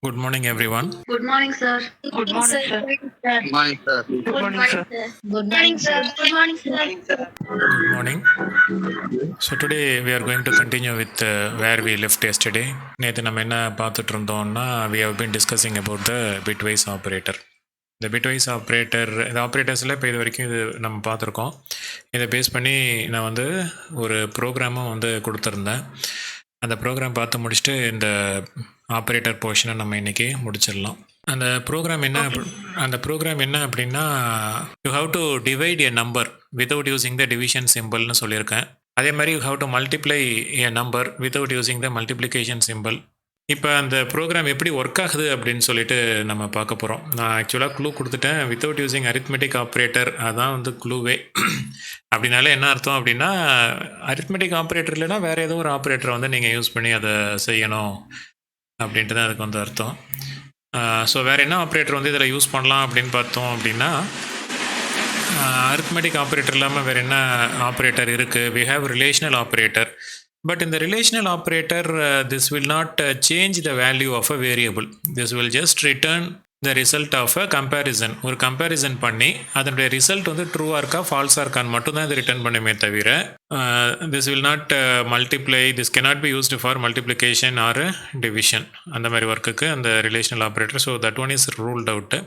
Good morning, everyone. Good morning, sir. Good morning, sir. Good morning, sir. Good morning, sir. Good morning, sir. Good morning, sir. Good morning. So today we are going to continue with where we left yesterday. நேற்று நம்ம என்ன பார்த்துட்டு இருந்தோம்னா we have been discussing about the bitwise operator. இந்த bitwise operator இந்த ஆப்ரேட்டர்ஸில் இப்போ இது வரைக்கும் இது நம்ம பார்த்துருக்கோம். இதை பேஸ் பண்ணி நான் வந்து ஒரு ப்ரோக்ராமும் வந்து கொடுத்துருந்தேன். அந்த ப்ரோக்ராம் பார்த்து முடிச்சுட்டு இந்த ஆப்ரேட்டர் போர்ஷனை நம்ம இன்றைக்கி முடிச்சிடலாம். அந்த ப்ரோக்ராம் என்ன அப்படின்னா you have to divide a number without using the division சிம்பிள்னு சொல்லியிருக்கேன். அதே மாதிரி you have to multiply a number without using the multiplication symbol. இப்போ அந்த ப்ரோக்ராம் எப்படி ஒர்க் ஆகுது அப்படின்னு சொல்லிட்டு நம்ம பார்க்க போகிறோம். நான் ஆக்சுவலாக க்ளூ கொடுத்துட்டேன். வித்தவுட் யூஸிங் அரித்மெட்டிக் ஆப்ரேட்டர், அதான் வந்து க்ளூவே. அப்படின்னாலே என்ன அர்த்தம் அப்படின்னா அரித்மெட்டிக் ஆப்ரேட்டர் இல்லைன்னா வேறு ஏதோ ஒரு ஆப்ரேட்டரை வந்து நீங்கள் யூஸ் பண்ணி அதை செய்யணும் அப்படின்ட்டு தான் அதுக்கு வந்து அர்த்தம். ஸோ வேறு என்ன ஆப்ரேட்டர் வந்து இதில் யூஸ் பண்ணலாம் அப்படின்னு பார்த்தோம் அப்படின்னா அரித்மெட்டிக் ஆப்ரேட்டர் இல்லாமல் வேறு என்ன ஆப்ரேட்டர் இருக்குது? We have relational operator. But in the relational operator, this will not change the value of a variable. This will just return the result of a comparison. ஒரு comparison பண்ணி அதனுடைய result வந்து ட்ரூவாக இருக்கா ஃபால்ஸாக இருக்கான்னு மட்டும்தான் இது ரிட்டர்ன் பண்ணுமே தவிர this will not multiply. This cannot be used for multiplication or division. அந்த மாதிரி ஒர்க்குக்கு அந்த relational operator. So that one is ruled out.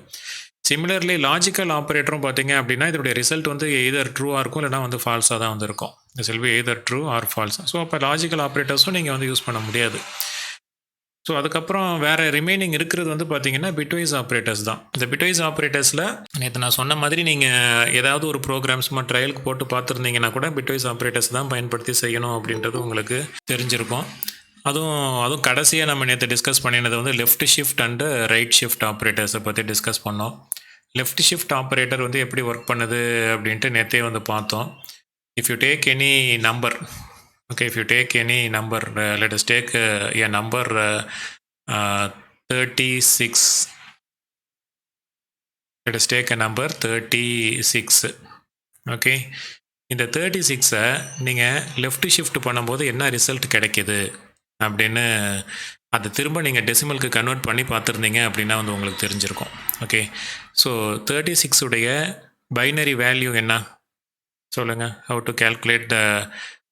Similarly logical ஆப்ரேட்டரும் பார்த்தீங்க அப்படின்னா இதனுடைய ரிசல்ட் வந்து எதர் ட்ரூவாக இருக்கும் இல்லைனா வந்து ஃபால்ஸாக தான் வந்து இருக்கும். This will be either true or false. So அப்போ லாஜிக்கல் ஆப்ரேட்டர்ஸும் நீங்கள் வந்து யூஸ் பண்ண முடியாது. ஸோ அதுக்கப்புறம் வேறு ரிமைனிங் இருக்கிறது வந்து பார்த்தீங்கன்னா பிட்வைஸ் ஆப்ரேட்டர்ஸ் தான். இந்த பிட்வைஸ் ஆப்ரேட்டர்ஸில் நேற்று நான் சொன்ன மாதிரி நீங்கள் ஏதாவது ஒரு ப்ரோக்ராம்ஸ் ட்ரையலுக்கு போட்டு பார்த்துருந்தீங்கன்னா கூட பிட்வைஸ் ஆப்ரேட்டர்ஸ் தான் பயன்படுத்தி செய்யணும் அப்படின்றது உங்களுக்கு தெரிஞ்சிருக்கும். அதுவும் கடைசியாக நம்ம நேற்று டிஸ்கஸ் பண்ணினது வந்து left shift and right shift ஆப்ரேட்டர்ஸை பற்றி டிஸ்கஸ் பண்ணோம். லெஃப்ட் ஷிஃப்ட் ஆப்ரேட்டர் வந்து எப்படி ஒர்க் பண்ணுது அப்படின்ட்டு நேற்றே வந்து பார்த்தோம். If you take any number, okay, if you take any number, let us take a number 36. Let us take a number 36. Okay, இந்த 36-ஐ நீங்கள் லெஃப்ட் ஷிஃப்ட் பண்ணும்போது என்ன ரிசல்ட் கிடைக்கிது அப்படின்னு அதை திரும்ப நீங்கள் டெசிமலுக்கு கன்வெர்ட் பண்ணி பார்த்துருந்தீங்க அப்படின்னா வந்து உங்களுக்கு தெரிஞ்சிருக்கும். ஓகே, ஸோ 36 உடைய பைனரி வேல்யூ என்ன சொல்லுங்கள். How to calculate the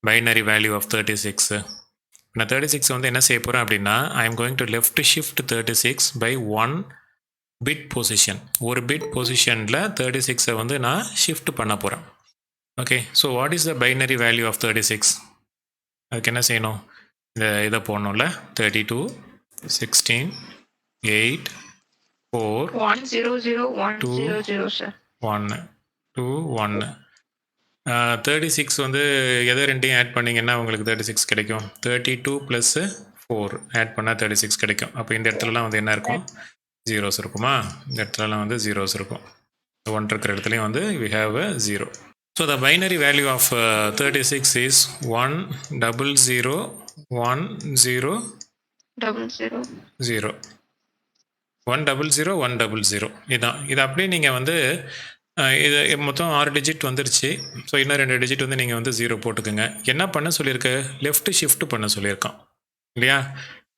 binary value of 36. நான் 36 வந்து என்ன செய்ய போகிறேன் அப்படின்னா I am going to left shift 36 by 1 bit position. ஒரு பிட் பொசிஷனில் 36-ஐ வந்து நான் ஷிஃப்ட் பண்ண போகிறேன். Okay, so what is the binary value of 36? அதுக்கு என்ன செய்யணும்? இதை போடணும்ல. 32 16 8 4 1 0 0 1 0 0 sir. 1 2 1. 36 வந்து எதை ரெண்டையும் ஆட் பண்ணிங்கன்னா உங்களுக்கு 36 கிடைக்கும். 32 + 4 ஆட் பண்ணால் 36 கிடைக்கும். அப்போ இந்த இடத்துலலாம் வந்து என்ன இருக்கும்? ஜீரோஸ் இருக்குமா? இந்த இடத்துலலாம் வந்து ஜீரோஸ் இருக்கும். 1 இருக்கிற இடத்துலையும் வந்து we have a 0. So the binary value of 36 is 1 0 0 1 0 0 0 1 0 0 1 0 0. இதுதான். இது அப்படியே நீங்கள் வந்து இது மொத்தம் 6 டிஜிட் வந்துருச்சு. ஸோ இன்னும் 2 டிஜிட் வந்து நீங்கள் வந்து 0 போட்டுக்குங்க. என்ன பண்ண சொல்லியிருக்கு? லெஃப்ட் ஷிஃப்ட் பண்ண சொல்லியிருக்கான் இல்லையா?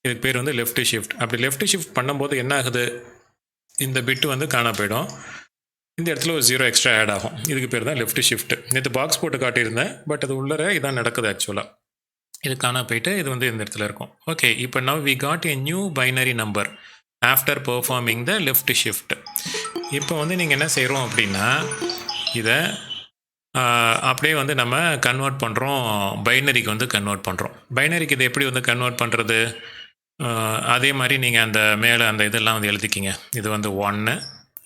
இதுக்கு பேர் வந்து லெஃப்ட் ஷிஃப்ட். அப்படி லெஃப்ட் ஷிஃப்ட் பண்ணும்போது என்ன ஆகுது? இந்த பிட்டு வந்து காண போயிடும். இந்த இடத்துல ஒரு 0 எக்ஸ்ட்ரா ஆட் ஆகும். இதுக்கு பேர் தான் லெஃப்ட் ஷிஃப்ட். நேற்று பாக்ஸ் போட்டு காட்டியிருந்தேன், பட் அது உள்ளர இதான் நடக்குது ஆக்சுவலாக. இது காண போயிட்டு இது வந்து இந்த இடத்துல இருக்கும். ஓகே, இப்போ now we got a new binary number after performing the left shift. இப்போ வந்து நீங்கள் என்ன செய்கிறோம் அப்படின்னா இதை அப்படியே வந்து நம்ம கன்வெர்ட் பண்ணுறோம், பைனரிக்கு வந்து கன்வெர்ட் பண்ணுறோம். பைனரிக்கு இதை எப்படி வந்து கன்வெர்ட் பண்ணுறது? அதே மாதிரி நீங்கள் அந்த மேலே அந்த இதெல்லாம் வந்து எழுதிக்கிங்க. இது வந்து 1,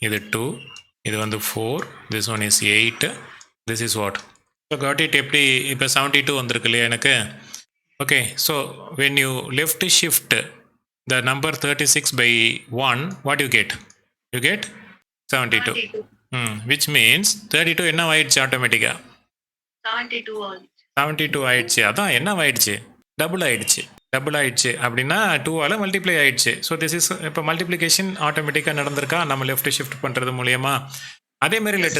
இது 2, இது வந்து 4, this one is 8, this is what. So got it. எப்படி இப்போ 72 வந்திருக்கு இல்லையா எனக்கு? Okay, so when you left shift the number 36 by 1, what you get? You get 72. Which means 32 என்ன ஆயிடுச்சு? ஆட்டோமேட்டிக்காக 72 ஆயிடுச்சு. அதான் என்ன ஆயிடுச்சு? டபுள் ஆயிடுச்சு அப்படின்னா 2ஆல் மல்டிப்ளை ஆயிடுச்சு. ஸோ திஸ் இஸ் இப்போ மல்டிப்ளிகேஷன் ஆட்டோமேட்டிக்காக நடந்திருக்கா நம்ம லெஃப்ட் ஷிஃப்ட் பண்ணுறது மூலயமா? அதே மாதிரி let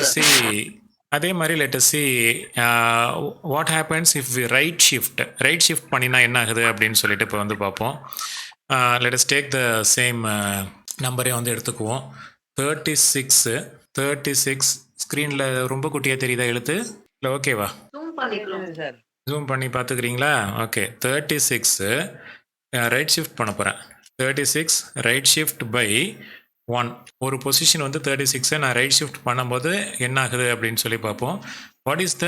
us see what happens if we right shift பண்ணினா என்ன ஆகுது அப்படின்னு சொல்லிட்டு இப்போ வந்து பார்ப்போம். let us take the same நம்பரே வந்து எடுத்துக்குவோம். 36 ஸ்க்ரீனில் ரொம்ப குட்டியாக தெரியுதா எழுத்து? இல்லை ஓகேவா? ஜூம் பண்ணி பார்த்துக்கிறீங்களா? ஓகே. 36 ரைட் ஷிஃப்ட் பண்ண போகிறேன். 36 ரைட் ஷிஃப்ட் பை 1. ஒரு பொசிஷன் வந்து 36 நான் ரைட் ஷிஃப்ட் பண்ணும்போது என்ன ஆகுது அப்படின்னு சொல்லி பார்ப்போம். What is the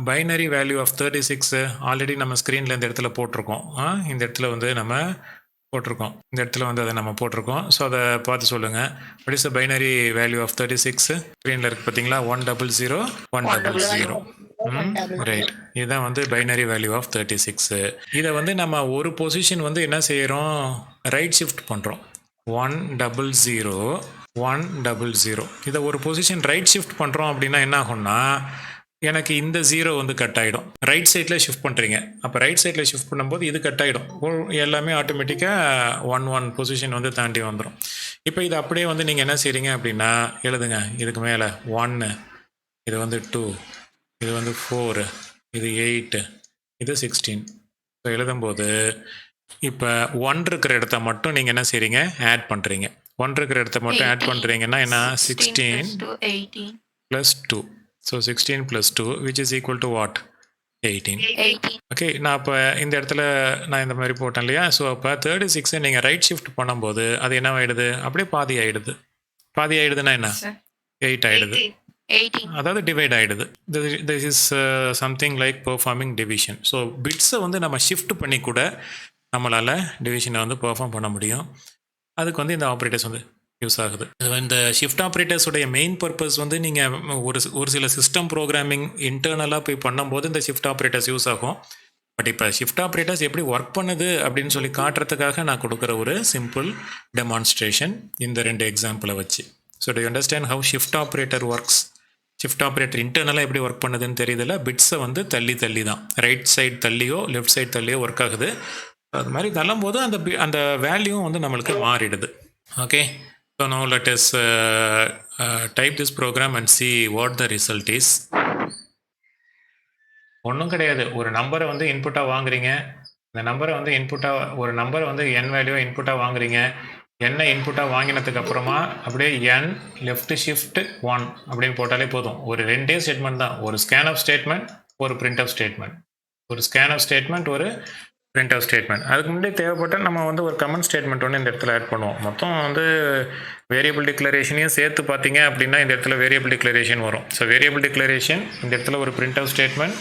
binary value of 36? Already நம்ம ஸ்க்ரீனில் இந்த இடத்துல போட்டிருக்கோம். இந்த இடத்துல வந்து நம்ம போட்டிருக்கோம். இந்த இடத்துல வந்து அதை நம்ம போட்டிருக்கோம். ஸோ அதை பார்த்து சொல்லுங்கள். What is the binary value of 36? ஸ்க்ரீனில் இருக்குது பார்த்தீங்களா? 100 100. ரைட். இதுதான் வந்து பைனரி வேல்யூ ஆஃப் 36. இதை வந்து நம்ம ஒரு பொசிஷன் வந்து என்ன செய்கிறோம்? ரைட் ஷிஃப்ட் பண்ணுறோம். 100 100. இதை ஒரு பொசிஷன் ரைட் ஷிஃப்ட் பண்ணுறோம் அப்படின்னா என்ன ஆகும்னா, எனக்கு இந்த 0 வந்து கட் ஆகிடும். ரைட் சைடில் ஷிஃப்ட் பண்ணுறீங்க. அப்போ ரைட் சைடில் ஷிஃப்ட் பண்ணும்போது இது கட் ஆகிடும். எல்லாமே ஆட்டோமேட்டிக்காக 1 பொசிஷன் வந்து தாண்டி வந்துடும். இப்போ இது அப்படியே வந்து நீங்கள் என்ன செய்கிறீங்க அப்படின்னா, எழுதுங்க. இதுக்கு மேலே 1, இது வந்து 2, இது வந்து 4, இது 8, இது 16. ஸோ எழுதும்போது இப்போ 1 இருக்கிற இடத்த மட்டும் நீங்கள் என்ன செய்கிறீங்க? ஆட் பண்ணுறீங்க. 1 இருக்கிற இடத்த மட்டும் ஆட் பண்ணுறீங்கன்னா என்ன? 16 + 2. So 16 + 2 which is equal to what? 18. Okay. நான் இப்போ இந்த இடத்துல நான் இந்த மாதிரி போட்டேன் இல்லையா? ஸோ அப்போ 36 நீங்கள் ரைட் ஷிஃப்ட் பண்ணும்போது அது என்ன ஆகிடுது? அப்படியே பாதி ஆகிடுது. பாதி ஆகிடுதுன்னா என்ன? 8 ஆகிடுது. அதாவது டிவைட் ஆகிடுது. This is something like performing division. So பிட்ஸை வந்து நம்ம ஷிஃப்ட் பண்ணி கூட நம்மளால் டிவிஷனை வந்து பெர்ஃபார்ம் பண்ண முடியும். அதுக்கு வந்து இந்த ஆப்ரேட்டர்ஸ் வந்து யூஸ் ஆகுது. இந்த ஷிஃப்ட் ஆப்ரேட்டர்ஸுடைய மெயின் பர்பஸ் வந்து நீங்கள் ஒரு சில சிஸ்டம் ப்ரோக்ராமிங் இன்டர்னலாக போய் பண்ணும்போது இந்த ஷிஃப்ட் ஆப்ரேட்டர்ஸ் யூஸ் ஆகும். பட் இப்போ ஷிஃப்ட் ஆப்ரேட்டர்ஸ் எப்படி ஒர்க் பண்ணுது அப்படின்னு சொல்லி காட்டுறதுக்காக நான் கொடுக்குற ஒரு சிம்பிள் டெமான்ஸ்ட்ரேஷன் இந்த 2 எக்ஸாம்பிளை வச்சு. So to understand how shift operator works. Shift operator இன்டர்னலாக எப்படி ஒர்க் பண்ணுதுன்னு தெரியுதுல்ல? பிட்ஸை வந்து தள்ளி தான் ரைட் சைடு தள்ளியோ லெஃப்ட் சைடு தள்ளியோ ஒர்க் ஆகுது. அது மாதிரி தள்ளும்போது அந்த வேல்யூவும் வந்து நம்மளுக்கு மாறிடுது. Okay. So now let us type this program and see what the result is. ஒன்றும் கிடையாது. ஒரு நம்பரை வந்து இன்புட்டாக வாங்குறீங்க. இந்த நம்பரை வந்து ஒரு நம்பரை வந்து n வேல்யூவை இன்புட்டாக வாங்குறீங்க. என்ன இன்புட்டாக வாங்கினதுக்கு அப்புறமா அப்படியே n லெஃப்ட் ஷிஃப்ட் 1 அப்படின்னு போட்டாலே போதும். ஒரு 2 ஸ்டேட்மெண்ட் தான். ஒரு ஸ்கேன் ஆஃப் ஸ்டேட்மெண்ட், ஒரு பிரிண்ட் ஆஃப் ஸ்டேட்மெண்ட். ஒரு ஸ்கேன் ஆஃப் ஸ்டேட்மெண்ட், ஒரு பிரிண்ட் ஆஃப் ஸ்டேட்மெண்ட். அதுக்கு முன்னாடி தேவைப்பட்டால் நம்ம வந்து ஒரு கமெண்ட் ஸ்டேட்மெண்ட் ஒன்று இந்த இடத்துல ஆட் பண்ணுவோம். மொத்தம் வந்து வேரியபிள் டிக்ளரேஷனையும் சேர்த்து பார்த்தீங்க அப்படின்னா இந்த இடத்துல வேரியபிள் டிக்ளரேஷன் வரும். ஸோ வேரியபிள் டிக்ளரேஷன், இந்த இடத்துல ஒரு பிரிண்ட் ஆஃப் ஸ்டேட்மெண்ட்,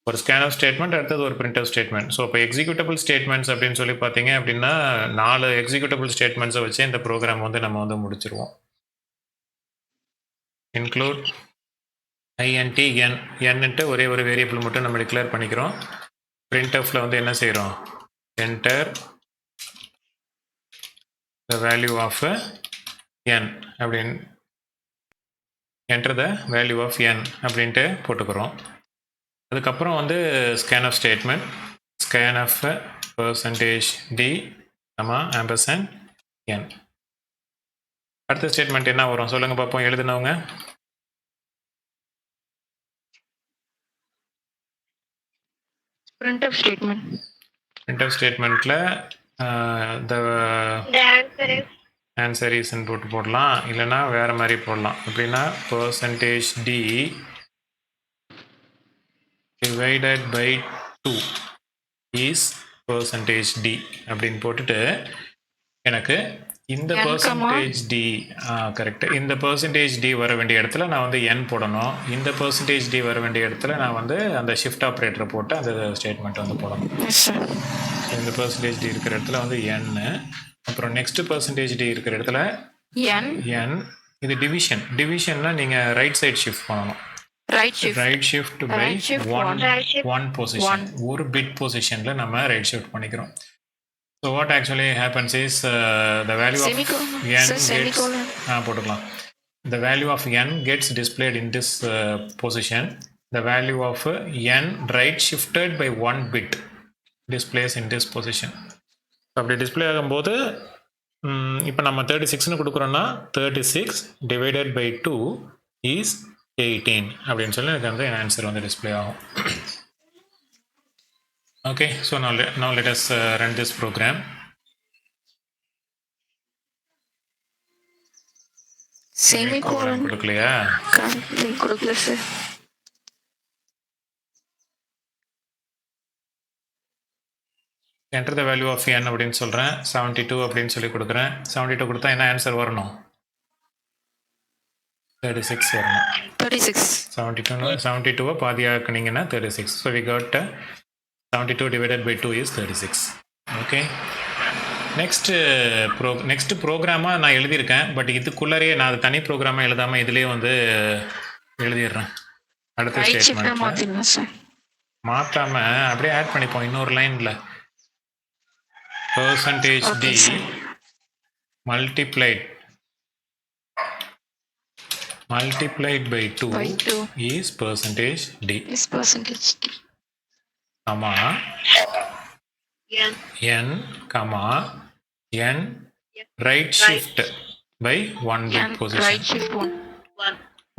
ஒரு ஸ்கேன் ஆஃப் ஸ்டேட்மெண்ட், அடுத்தது ஒரு பிரிண்ட் ஆஃப் ஸ்டேட்மெண்ட். ஸோ இப்போ எக்ஸிக்யூட்டபிள் ஸ்டேட்மெண்ட்ஸ் அப்படின்னு சொல்லி பார்த்தீங்க அப்படின்னா 4 எக்ஸிக்யூட்டபிள் ஸ்டேட்மெண்ட்ஸை வச்சு இந்த ப்ரோக்ராம் வந்து நம்ம வந்து முடிச்சிருவோம். இன்க்ளூட் int n ஒரே ஒரு வேரியபிள் மட்டும் நம்ம டிக்ளேர் பண்ணிக்கிறோம். printfல வந்து என்ன செய்கிறோம்? enter the value of n அப்படின்னு enter the value of n அப்படின்ட்டு போட்டுக்கிறோம். அதுக்கப்புறம் வந்து scan of statement, scan of %d ampersand n. அடுத்த ஸ்டேட்மெண்ட் என்ன வரும் சொல்லுங்கள் பார்ப்போம். எழுதுனவங்க printf statement. printf statementல the answer is போட்டு போடலாம். இல்லைன்னா வேற மாதிரி போடலாம். அப்படின்னா %d divided by 2 is %d அப்படின்னு போட்டுட்டு எனக்கு இந்த %d கரெக்ட். இந்த %d வர வேண்டிய இடத்துல நான் வந்து n போடணும். இந்த %d வர வேண்டிய இடத்துல நான் வந்து அந்த ஷிஃப்ட் ஆப்ரேட்டரை போட்டு அந்த ஸ்டேட்மெண்ட் வந்து போடணும். இந்த %d இருக்கிற இடத்துல வந்து n, அப்புறம் நெக்ஸ்ட் %d இருக்கிற இடத்துல n. இது டிவிஷன்னா நீங்கள் ரைட் சைடு ஷிஃப்ட் பண்ணணும். ரைட் ஷிஃப்ட் பை 1 பொசிஷன், ஒரு பிட் பொசிஷனில் நம்ம ரைட் ஷிஃப்ட் பண்ணிக்கிறோம். So what actually happens is the value of n gets போட்டுக்கலாம். The value of n gets displayed in this position. The value of n right shifted by 1 bit displays in this position. அப்படி display ஆகும்போது இப்போ நம்ம 36ன்னு கொடுக்குறோன்னா 36 divided by 2 is 18 அப்படின்னு சொல்லி எனக்கு வந்து என் ஆன்சர் வந்து டிஸ்பிளே ஆகும். Okay, so now let us run this program. Semicolon கொடுக்கலையா? கொடுக்கல sir. Enter the value of n அப்படின்னு சொல்கிறேன். 72 அப்படின்னு சொல்லி கொடுக்குறேன். 72 கொடுத்தா என்ன ஆன்சர் வரணும்? 36 வரணும். 36. 72 பாதியாக்குனீங்கன்னா 36. So we got 72 divided by 2 is 36. Okay, next ப்ரோக்ராமாக நான் எழுதியிருக்கேன். பட் இதுக்குள்ளரே நான் அது தனி ப்ரோக்ராமாக எழுதாமல் இதுலேயே வந்து எழுதிடுறேன். அடுத்த ஸ்டேட்மெண்ட் மாற்றாமல் அப்படியே ஆட் பண்ணிப்போம் இன்னொரு லைனில். percentage d multiplied by 2 is percentage d. Comma n comma n right shift by 1 bit position. Right shift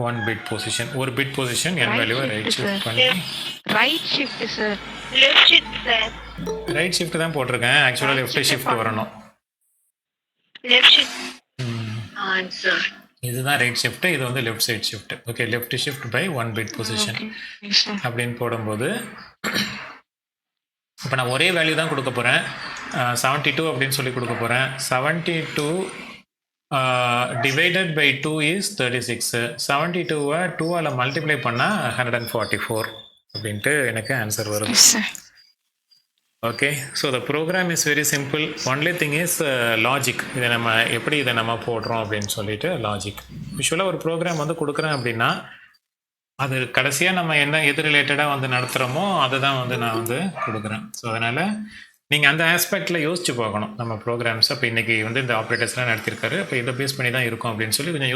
1 bit position. ஒரு bit position n value right shift பண்ணி right shift sir. Left shift, sir. Right shift தான் போட்டிருக்கேன். ஆக்சுவலாக left shift வரணும். Left shift. Answer. இதுதான் right shift, இது வந்து left side shift. Okay, left shift by 1 bit position அப்படின்னு போடும்போது இப்போ நான் ஒரே வேல்யூ தான் கொடுக்க போகிறேன். 72 அப்படின்னு சொல்லி கொடுக்க போகிறேன். 72 டிவைடட் பை 2 இஸ் 36. 72-வை 2ஆல் மல்டிப்ளை பண்ணால் 144 அப்படின்ட்டு எனக்கு ஆன்சர் வரும். Okay, so the program is very simple. Only thing is logic. இதை நம்ம எப்படி இதை நம்ம போடுறோம் அப்படின்னு சொல்லிட்டு லாஜிக். யூஸ்வலாக ஒரு ப்ரோக்ராம் வந்து கொடுக்குறேன் அப்படின்னா அது கடைசியாக நம்ம எது ரிலேட்டடாக வந்து நடத்துகிறோமோ அதை தான் வந்து நான் வந்து கொடுக்குறேன். ஸோ அதனால் நீங்கள் அந்த ஆஸ்பெக்டில் யோசிச்சு பார்க்கணும் நம்ம ப்ரோக்ராம்ஸ். அப்போ இன்றைக்கி வந்து இந்த ஆப்ரேட்டர்ஸ்லாம் நடத்திருக்காரு, அப்போ இதை பேஸ் பண்ணி தான் இருக்கும் அப்படின்னு சொல்லி கொஞ்சம்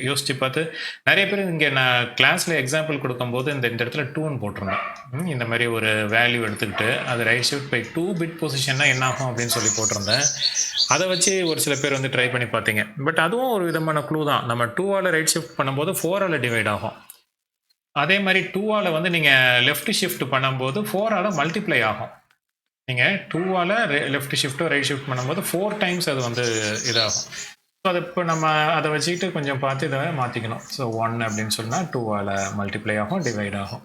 யோசிச்சு பார்த்து நிறைய பேர் இங்கே நான் கிளாஸில் எக்ஸாம்பிள் கொடுக்கும்போது இந்த இடத்துல 2ன்னு போட்டிருந்தேன். இந்த மாதிரி ஒரு வேல்யூ எடுத்துக்கிட்டு அது ரைட் ஷிஃப்ட் பை 2 பிட் பொசிஷன்னா என்ன ஆகும் அப்படின்னு சொல்லி போட்டிருந்தேன். அதை வச்சு ஒரு சில பேர் வந்து ட்ரை பண்ணி பார்த்தீங்க. பட் அதுவும் ஒரு விதமான க்ளூ தான். நம்ம 2ஆல் ரைட் ஷிஃப்ட் பண்ணும்போது 4ஆல் டிவைட் ஆகும். அதே மாதிரி 2ஆல் வந்து நீங்கள் லெஃப்ட் ஷிஃப்ட் பண்ணும்போது 4ஆல் மல்டிப்ளை ஆகும். நீங்கள் 2ஆல் லெஃப்ட் ஷிஃப்ட்டோ ரைட் ஷிஃப்ட் பண்ணும்போது 4 டைம்ஸ் அது வந்து இதாகும். ஸோ அது இப்போ நம்ம அதை வச்சுக்கிட்டு கொஞ்சம் பார்த்து இதை மாற்றிக்கணும். ஸோ 1 அப்படின்னு சொன்னால் 2ஆல் மல்டிப்ளை ஆகும், டிவைட் ஆகும்.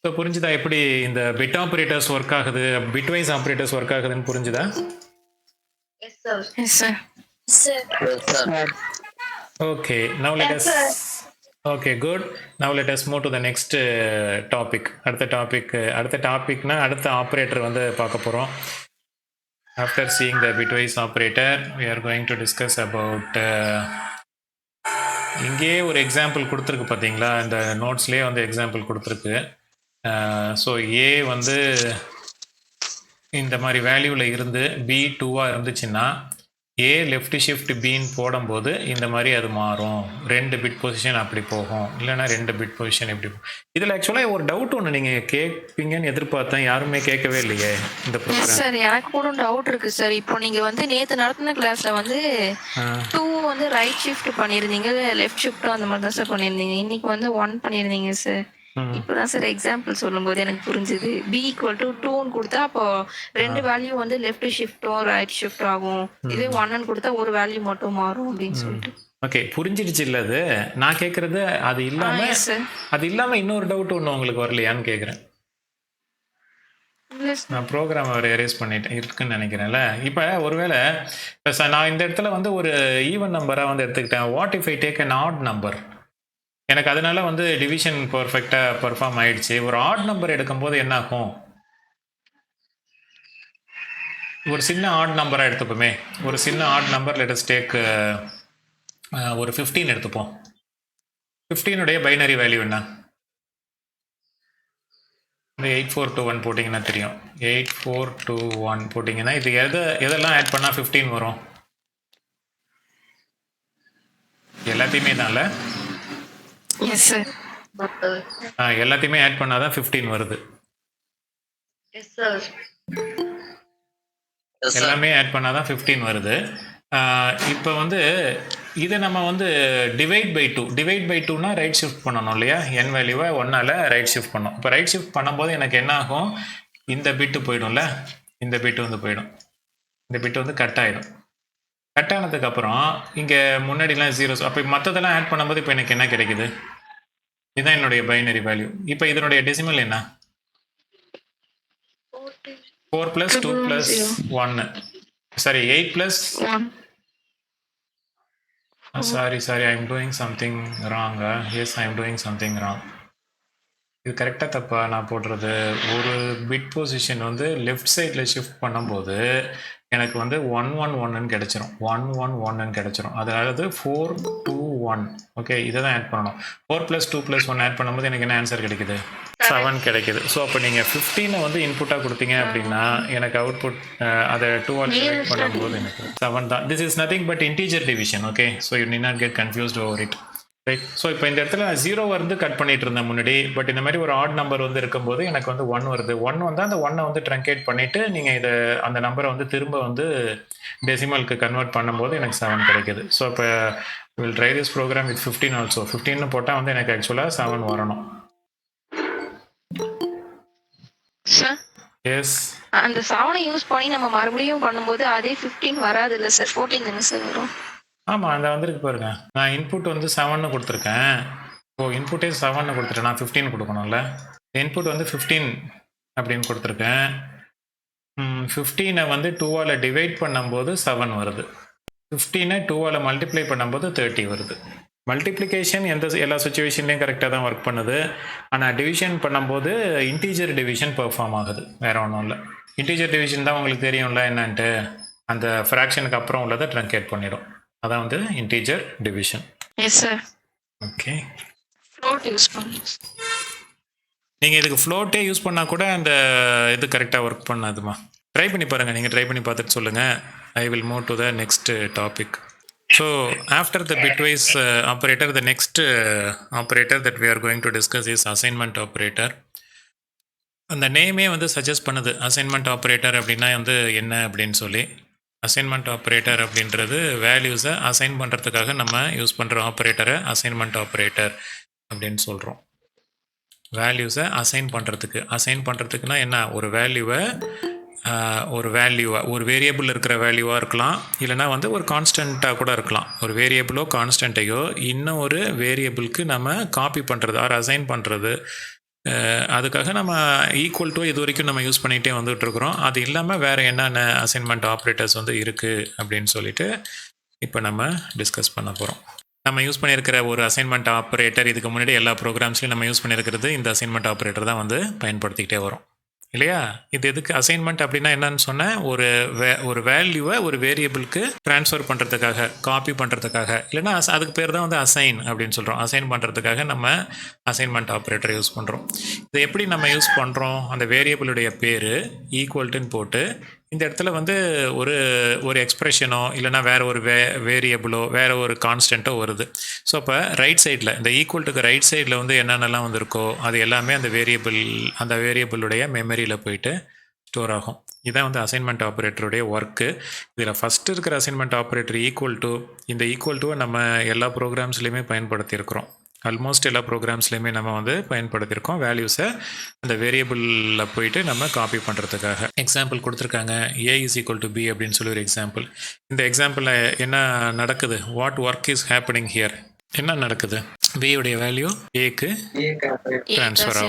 ஸோ புரிஞ்சுதா எப்படி இந்த பிட் ஆப்ரேட்டர்ஸ் ஒர்க் ஆகுது, பிட்வைஸ் ஆப்ரேட்டர்ஸ் ஒர்க் ஆகுதுன்னு புரிஞ்சுதா? Yes, sir. Yes sir. Sir. Okay, now let us okay good. Now let us move to the next topic. அடுத்த டாபிக்னா அடுத்த ஆப்ரேட்டர் வந்து பார்க்க போகிறோம். After seeing the bitwise operator we are going to discuss about இங்கேயே ஒரு example கொடுத்துருக்கு பார்த்தீங்களா, இந்த நோட்ஸ்லேயே வந்து எக்ஸாம்பிள் கொடுத்துருக்கு. ஸோ ஏ வந்து இந்த மாதிரி வேல்யூவில் இருந்து பி 2ஆக இருந்துச்சுன்னா ஏ லெஃப்ட் ஷிஃப்ட் பின்னு போடும்போது இந்த மாதிரி அது மாறும். 2 பிட் பொசிஷன் அப்படி போகும், இல்லைனா 2 பிட் பொசிஷன் எப்படி போகும். இதில் ஆக்சுவலாக ஒரு டவுட் ஒன்று நீங்கள் கேட்பீங்கன்னு எதிர்பார்த்தேன், யாருமே கேட்கவே இல்லையே இந்த ப்ரோக்ராம். சார் எனக்கு கூட டவுட் இருக்கு சார். இப்போ நீங்க வந்து நேத்து நடத்தின கிளாஸ்ல வந்து 2 வந்து ரைட் ஷிஃப்ட் பண்ணிருந்தீங்க, லெஃப்ட் ஷிஃப்ட் அந்த மாதிரி தான் சார் பண்ணிருந்தீங்க. இன்னைக்கு வந்து 1 பண்ணிருந்தீங்க சார். இப்பதான் சார் எக்ஸாம்பிள் சொல்லும்போது எனக்கு புரிஞ்சுது. b = 2ன்னு கொடுத்தா அப்போ 2 வேல்யூ வந்து லெஃப்ட் ஷிஃப்ட்டும் ரைட் ஷிஃப்ட் ஆகும். இதே 1ன்னு கொடுத்தா ஒரு வேல்யூ மட்டும் மாறும் அப்படின்னு சொல்லிட்டு. ஓகே, புரிஞ்சிடுச்சு இல்லை? அது நான் கேட்குறது அது இல்லாமல் இன்னொரு டவுட் ஒன்று உங்களுக்கு வரலையான்னு கேட்குறேன். நான் ப்ரோக்ராம் எரேஸ் பண்ணிட்டேன் இருக்குன்னு நினைக்கிறேன்ல. இப்போ ஒருவேளை நான் இந்த இடத்துல வந்து ஒரு ஈவன் நம்பராக வந்து எடுத்துக்கிட்டேன். What if I take an odd number? எனக்கு அதனால வந்து டிவிஷன் பர்ஃபெக்டாக பர்ஃபார்ம் ஆயிடுச்சு. ஒரு ஆட் நம்பர் எடுக்கும்போது என்ன ஆகும்? ஒரு சின்ன ஆட் நம்பராக எடுத்துப்போமே. ஒரு சின்ன add number let us take ஒரு 15 எடுத்துப்போம். 15உடைய பைனரி வேல்யூ என்ன? இந்த 8421 போட்டிங்கன்னா தெரியும். 8421 போட்டிங்கன்னா இது எதெல்லாம் ஆட் பண்ணால் 15 வரும்? எல்லாத்தையுமே தான்ல. Yes sir. எல்லாத்தையுமே ஆட் பண்ணாதான் 15 வருது. Yes, sir. எல்லாமே ஆட் பண்ணாதான் 15 வருது. இப்போ வந்து இதை நம்ம வந்து டிவைட் பை 2னா ரைட் ஷிஃப்ட் பண்ணணும் இல்லையா? n வேல்யூவை 1ஆல் ரைட் ஷிஃப்ட் பண்ணணும். இப்போ ரைட் ஷிஃப்ட் பண்ணும்போது எனக்கு என்ன ஆகும்? இந்த பிட்டு போயிடும்ல, இந்த பிட்டு வந்து போயிடும், இந்த பிட்டு வந்து கட் ஆகிடும். கட் ஆனதுக்கப்புறம் இங்கே முன்னாடிலாம் ஜீரோஸ், அப்போ மற்றதெல்லாம் ஆட் பண்ணும்போது இப்போ எனக்கு என்ன கிடைக்குது? இதுதான் என்னுடைய பைனரி வேல்யூ. இப்போ இதனுடைய டெசிமல் என்ன? 4 + 2 + 1. Sorry 8 + 1. sorry, I'm doing something wrong. Yes, I'm doing something wrong. இது கரெக்டாக தப்பா நான் போடுறது? ஒரு பிட் பொசிஷன் வந்து லெஃப்ட் சைடில் ஷிஃப்ட் பண்ணும்போது எனக்கு வந்து 111ன்னு கிடச்சிரும். 111ன்னு கிடச்சிரும். அதாவது 4 2 1. ஓகே, இதை தான் ஆட் பண்ணணும். 4 + 2 + 1 ஆட் பண்ணும்போது எனக்கு என்ன ஆன்சர் கிடைக்குது? 7 கிடைக்குது. ஸோ அப்போ நீங்கள் 15 வந்து இன்புட்டாக கொடுத்தீங்க அப்படின்னா எனக்கு அவுட்புட் அதை 2 டிவைட் பண்ணும்போது எனக்கு 7 தான். This is nothing but integer division. Okay, so you need not get confused over it. Right. So இப்போ இந்த இடத்துல நான் 0 வந்து கட் பண்ணிட்டு இருந்தேன் முன்னாடி. பட் இந்த மாதிரி ஒரு ஆட் நம்பர் வந்து இருக்கும்போது எனக்கு வந்து 1 வருது. 1 வந்து அந்த 1 வந்து ட்ரங்கேட் பண்ணிட்டு நீங்கள் இதை அந்த நம்பரை வந்து திரும்ப வந்து டெசிமலுக்கு கன்வெர்ட் பண்ணும்போது எனக்கு 7 கிடைக்குது. ஸோ இப்போ will try this program with 15 also. 15ன்னு போட்டால் வந்து எனக்கு ஆக்சுவலாக 7 வரணும். சார் எஸ், அந்த 7 யூஸ் பண்ணி நம்ம மறுபடியும் பண்ணும்போது அதே 15 வராது இல்லை சார், 14 தானே சார் வரும்? ஆமாம், அந்த வந்திருக்கு பாருங்க. நான் இன்புட் வந்து 7ன்னு கொடுத்துருக்கேன். ஓ, இன்புட்டே 7ன்னு கொடுத்துட்டேன். நான் 15 கொடுக்கணும்ல. இன்புட் வந்து 15 அப்படின்னு கொடுத்துருக்கேன். 15 வந்து 2ஆல் டிவைட் பண்ணும்போது 7 வருது. 15 2ஆல் மல்டிப்ளை பண்ணும்போது 30 வருது. மல்டிப்ளிகேஷன் எல்லா சுச்சுவேஷன்லையும் கரெக்டாக தான் ஒர்க் பண்ணுது. ஆனால் டிவிஷன் பண்ணும்போது இன்டீஜர் டிவிஷன் பெர்ஃபார்ம் ஆகுது, வேறு ஒன்றும் இல்லை. இன்டீஜர் டிவிஷன் தான் உங்களுக்கு தெரியும்ல என்னன்ட்டு. அந்த ஃப்ராக்ஷனுக்கு அப்புறம் உள்ளதை ட்ரங்கேட் பண்ணிடும். அதான் வந்து integer division. S sir. Okay, float use பண்ணுங்க. நீங்கள் இதுக்கு ஃப்ளோட்டே யூஸ் பண்ணால் கூட அந்த இது கரெக்டாக ஒர்க் பண்ணாதுமா. ட்ரை பண்ணி பாருங்கள். நீங்கள் ட்ரை பண்ணி பார்த்துட்டு சொல்லுங்கள். I will move to the next topic. So after the bitwise operator, the next operator that we are going to discuss is assignment operator. அந்த நேமே வந்து சஜஸ்ட் பண்ணுது அசைன்மெண்ட் ஆப்ரேட்டர் அப்படின்னா வந்து என்ன அப்படின்னு சொல்லி. அசைன்மெண்ட் ஆப்ரேட்டர் அப்படின்றது வேல்யூஸை அசைன் பண்ணுறதுக்காக நம்ம யூஸ் பண்ணுற ஆப்ரேட்டரை அசைன்மெண்ட் ஆப்ரேட்டர் அப்படின்னு சொல்கிறோம். வேல்யூஸை அசைன் பண்ணுறதுக்குனா என்ன? ஒரு வேரியபிள் இருக்கிற வேல்யூவாக இருக்கலாம், இல்லைனா வந்து ஒரு கான்ஸ்டண்ட்டாக கூட இருக்கலாம். ஒரு வேரியபிளோ கான்ஸ்டண்ட்டையோ இன்னும் ஒரு வேரியபிளுக்கு நம்ம காப்பி பண்ணுறது ஆர் அசைன் பண்ணுறது. அதுக்காக நம்ம ஈக்குவல் டு இது வரைக்கும் நம்ம யூஸ் பண்ணிகிட்டே வந்துகிட்ருக்குறோம். அது இல்லாமல் வேறு என்னென்ன அசைன்மெண்ட் ஆப்ரேட்டர்ஸ் வந்து இருக்குது அப்படின்னு சொல்லிட்டு இப்போ நம்ம டிஸ்கஸ் பண்ண போகிறோம். நம்ம யூஸ் பண்ணியிருக்கிற ஒரு அசைன்மெண்ட் ஆப்ரேட்டர், இதுக்கு முன்னாடி எல்லா ப்ரோக்ராம்ஸ்லையும் நம்ம யூஸ் பண்ணியிருக்கிறது இந்த அசைன்மெண்ட் ஆப்ரேட்டர் தான் வந்து பயன்படுத்திக்கிட்டே வரும் இல்லையா? இது எதுக்கு அசைன்மெண்ட் அப்படின்னா என்னன்னு சொன்னேன்? ஒரு வேல்யூவை ஒரு வேரியபிளுக்கு ட்ரான்ஸ்ஃபர் பண்ணுறதுக்காக, காப்பி பண்ணுறதுக்காக, இல்லைனா அதுக்கு பேர் தான் வந்து அசைன் அப்படின்னு சொல்கிறோம். அசைன் பண்ணுறதுக்காக நம்ம அசைன்மெண்ட் ஆப்ரேட்டர் யூஸ் பண்ணுறோம். இதை எப்படி நம்ம யூஸ் பண்ணுறோம்? அந்த வேரியபிளுடைய பேர் ஈக்குவல்ட்டுன்னு போட்டு இந்த இடத்துல வந்து ஒரு எக்ஸ்ப்ரெஷனோ இல்லைனா வேறு ஒரு வேரியபிளோ வேறு ஒரு கான்ஸ்டண்ட்டோ வருது. ஸோ அப்போ ரைட் சைடில் இந்த ஈக்குவல்ட்டுக்கு ரைட் சைடில் வந்து என்னென்னலாம் வந்திருக்கோ அது எல்லாமே அந்த வேரியபிளுடைய மெமரியில் போயிட்டு ஸ்டோர் ஆகும். இதான் வந்து அசைன்மெண்ட் ஆப்ரேட்டருடைய ஒர்க்கு. இதில் ஃபஸ்ட்டு இருக்கிற அசைன்மெண்ட் ஆப்ரேட்டர் ஈக்குவல் டு, இந்த ஈக்குவல் டுவை நம்ம எல்லா ப்ரோக்ராம்ஸ்லையுமே பயன்படுத்தியிருக்கிறோம். ஆல்மோஸ்ட் எல்லா ப்ரோக்ராம்ஸ்லையுமே நம்ம வந்து பயன்படுத்தியிருக்கோம். வேல்யூஸை அந்த வேரியபிளில் போயிட்டு நம்ம காப்பி பண்ணுறதுக்காக. எக்ஸாம்பிள் கொடுத்துருக்காங்க, A = B அப்படின்னு சொல்லி ஒரு எக்ஸாம்பிள். இந்த எக்ஸாம்பிளில் என்ன நடக்குது? What work is happening here? என்ன நடக்குது? பியுடைய வேல்யூ ஏக்கு ட்ரான்ஸ்ஃபர்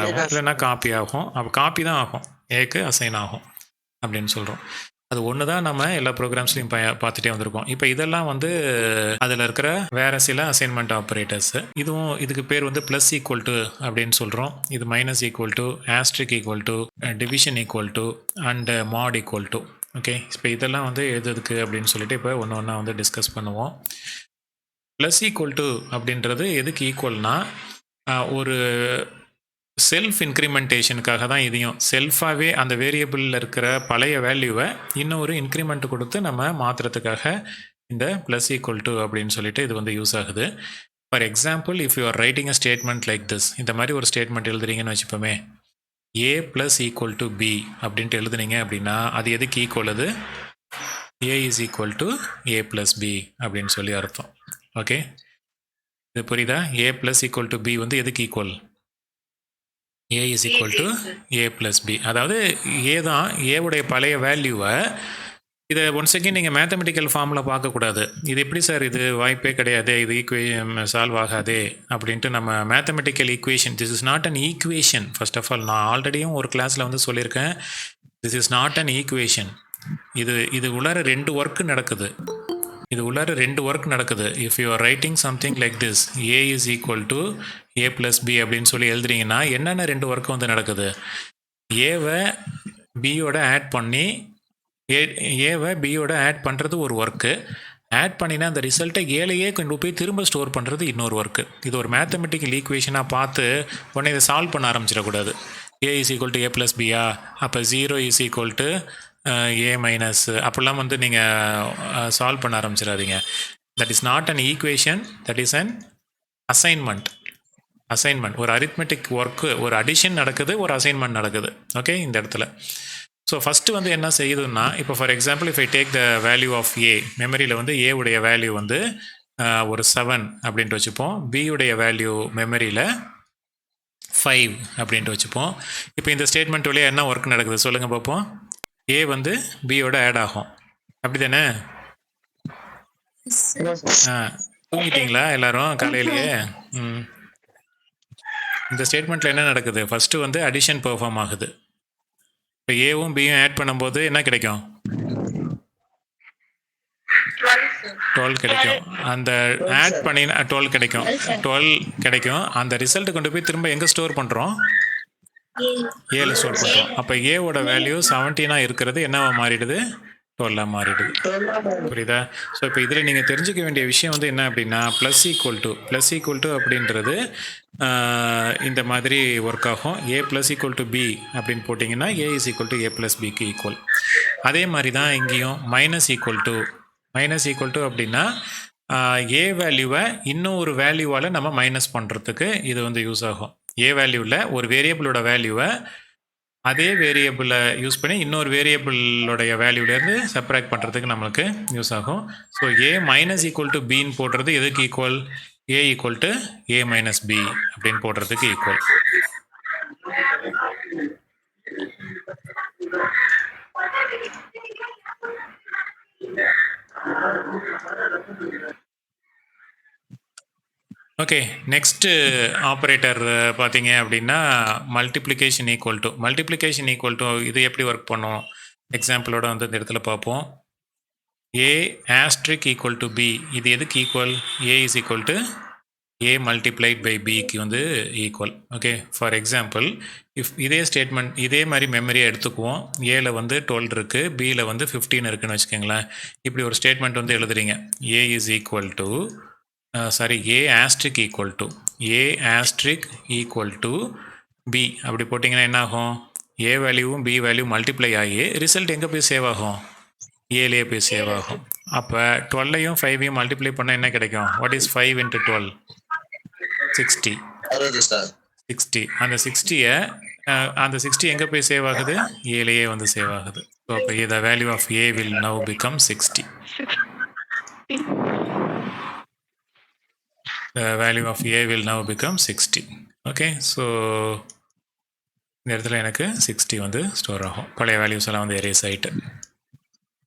ஆகும் இல்லைன்னா காப்பி ஆகும். அப்போ காப்பி தான் ஆகும், ஏக்கு அசைன் ஆகும் அப்படின்னு சொல்கிறோம். அது ஒன்று தான் நம்ம எல்லா ப்ரோக்ராம்ஸ்லையும் பார்த்துட்டே வந்திருக்கோம். இப்போ இதெல்லாம் வந்து அதில் இருக்கிற வேறு சில அசைன்மெண்ட் ஆப்ரேட்டர்ஸு. இதுக்கு பேர் வந்து ப்ளஸ் ஈக்குவல் டு அப்படின்னு சொல்கிறோம். இது minus equal to, asterisk equal to, division equal to and mod equal to. Okay, இப்போ இதெல்லாம் வந்து எதுக்கு அப்படின்னு சொல்லிட்டு இப்போ ஒன்று வந்து டிஸ்கஸ் பண்ணுவோம். ப்ளஸ் ஈக்குவல் டு அப்படின்றது எதுக்கு ஈக்குவல்னா, ஒரு செல்ஃப் இன்க்ரிமெண்டேஷனுக்காக தான். இதையும் செல்ஃபாகவே அந்த வேரியபிளில் இருக்கிற பழைய வேல்யூவை இன்னும் ஒரு இன்க்ரிமெண்ட் கொடுத்து நம்ம மாற்றுறதுக்காக இந்த ப்ளஸ் ஈக்குவல் டு அப்படின்னு சொல்லிட்டு இது வந்து யூஸ் ஆகுது. For example, if you are writing a statement like this, இந்த மாதிரி ஒரு ஸ்டேட்மெண்ட் எழுதுறீங்கன்னு வச்சுப்போமே, A + B அப்படின்ட்டு எழுதுனீங்க அப்படின்னா அது எதுக்கு ஈக்குவல்? அது A = A + B அப்படின்னு சொல்லி அர்த்தம். ஓகே, இது புரியுதா? A + B வந்து எதுக்கு ஈக்குவல்? A = A + B. அதாவது ஏ தான் ஏவுடைய பழைய வேல்யூவை இதை ஒன்ஸ் அகெயின் நீங்கள் மேத்தமெட்டிக்கல் ஃபார்மில் பார்க்கக்கூடாது. இது எப்படி சார் இது வாய்ப்பே கிடையாது, இது சால்வ் ஆகாதே அப்படின்ட்டு நம்ம mathematical equation, this is not an equation. First of all நான் ஆல்ரெடியும் ஒரு கிளாஸில் வந்து சொல்லியிருக்கேன், this is not an equation. இது உள்ளார 2 ஒர்க் நடக்குது. இது உள்ளார 2 ஒர்க் நடக்குது. If you are writing something like this, A is equal to A plus B அப்படின்னு சொல்லி எழுதுறீங்கன்னா என்னென்ன 2 ஒர்க் வந்து நடக்குது? ஏவை பியோட ஆட் பண்ணி ஏவை பியோட ஆட் பண்ணுறது ஒரு ஒர்க்கு, ஆட் பண்ணினா அந்த ரிசல்ட்டை ஏழையே கொண்டு போய் திரும்ப ஸ்டோர் பண்ணுறது இன்னொரு ஒர்க்கு. இது ஒரு மேத்தமெட்டிக்கல் ஈக்குவேஷனாக பார்த்து உடனே இதை சால்வ் பண்ண ஆரம்பிச்சிடக்கூடாது. A is equal to A plus பியா, அப்போ 0 is equal to A minus, அப்படிலாம் வந்து நீங்கள் சால்வ் பண்ண ஆரம்பிச்சிடாதீங்க. That is not an equation, that is an assignment. ஒரு அரித்மெட்டிக் ஒர்க்கு, ஒரு அடிஷன் நடக்குது, ஒரு அசைன்மெண்ட் நடக்குது. ஓகே, இந்த இடத்துல ஸோ ஃபஸ்ட்டு வந்து என்ன செய்யுதுன்னா, இப்போ for example if I take the value of A, மெமரியில் வந்து ஏ உடைய வேல்யூ வந்து ஒரு 7 அப்படின்ட்டு வச்சுப்போம், பி உடைய வேல்யூ மெமரியில் 5 அப்படின்ட்டு வச்சுப்போம். இப்போ இந்த ஸ்டேட்மெண்ட் வழியாக என்ன ஒர்க் நடக்குது சொல்லுங்கள் பார்ப்போம். ஏ வந்து பியோட ஆட் ஆகும், அப்படி தானே? தூங்கிட்டீங்களா எல்லாரும் காலையிலேயே? இந்த ஸ்டேட்மெண்ட்டில் என்ன நடக்குது? ஃபஸ்ட்டு வந்து அடிஷன் பெர்ஃபார்ம் ஆகுது. இப்போ ஏவும் பியும் ஆட் பண்ணும்போது என்ன கிடைக்கும்? 12 கிடைக்கும். அந்த ஆட் பண்ணி 12 கிடைக்கும். 12 கிடைக்கும். அந்த ரிசல்ட் கொண்டு போய் திரும்ப எங்கே ஸ்டோர் பண்ணுறோம்? ஏல ஸ்டோர் பண்ணுறோம். அப்போ ஏவோட வேல்யூ 17 இருக்கிறது என்னவா மாறிடுது? 12 மாறிடுது. புரியுதா? ஸோ இப்போ இதில் நீங்கள் தெரிஞ்சுக்க வேண்டிய விஷயம் வந்து என்ன அப்படின்னா, ப்ளஸ் ஈக்குவல் டு அப்படின்றது இந்த மாதிரி ஒர்க் ஆகும். A plus equal to B அப்படின்னு போட்டிங்கன்னா A is equal to A plus பிக்கு ஈக்குவல். அதே மாதிரி தான் இங்கேயும் மைனஸ் ஈக்குவல் டு அப்படின்னா ஏ வேல்யூவை இன்னும் ஒரு வேல்யூவால் நம்ம மைனஸ் பண்ணுறதுக்கு இது வந்து யூஸ் ஆகும். ஏ வேல்யூவில் ஒரு வேரியபிளோட வேல்யூவை அதே வேரியபிளை யூஸ் பண்ணி இன்னொரு வேரியபிளோடைய வேல்யூலேருந்து செப்பரேட் பண்ணுறதுக்கு நம்மளுக்கு யூஸ் ஆகும். So A minus equal to பின்னு போடுறது எதுக்கு equal? A equal to A minus B அப்படின்னு போடுறதுக்கு ஈக்குவல். ஓகே, நெக்ஸ்ட்டு ஆப்ரேட்டர் பார்த்தீங்க அப்படின்னா மல்டிப்ளிகேஷன் ஈக்குவல் டு இது எப்படி ஒர்க் பண்ணும்? எக்ஸாம்பிளோட வந்து இந்த இடத்துல பார்ப்போம். A asterisk equal to B, இது எதுக்கு equal? A is equal to A multiplied by பிக்கு வந்து equal. Okay, for example if இதே ஸ்டேட்மெண்ட் இதே மாதிரி மெமரியை எடுத்துக்குவோம். ஏல வந்து 12 இருக்குது, பியில் வந்து 15 இருக்குன்னு வச்சுக்கோங்களேன். இப்படி ஒரு ஸ்டேட்மெண்ட் வந்து எழுதுறீங்க. A is equal to A asterisk equal to B அப்படி போட்டிங்கன்னா என்ன ஆகும்? ஏ வேல்யூவும் பி வேல்யூ மல்டிப்ளை ஆகி ரிசல்ட் எங்கே போய் சேவ் ஆகும்? ஏலேயே போய் சேவ் ஆகும். அப்போ 12ஐயும் 5ஐயும் மல்டிப்ளை பண்ணால் என்ன கிடைக்கும்? What is 5 into 12? 60. அந்த 60-ஐ அந்த 60 எங்கே போய் சேவ் ஆகுது? ஏலேயே வந்து சேவ் ஆகுது. ஸோ அப்போ the value of A will now become 60. The value of a will now become 60. Okay, so இந்த இடத்துல எனக்கு 60 வந்து ஸ்டோர் ஆகும். பழைய வேல்யூஸ் எல்லாம் வந்து எரேஸ் ஆகிட்டு.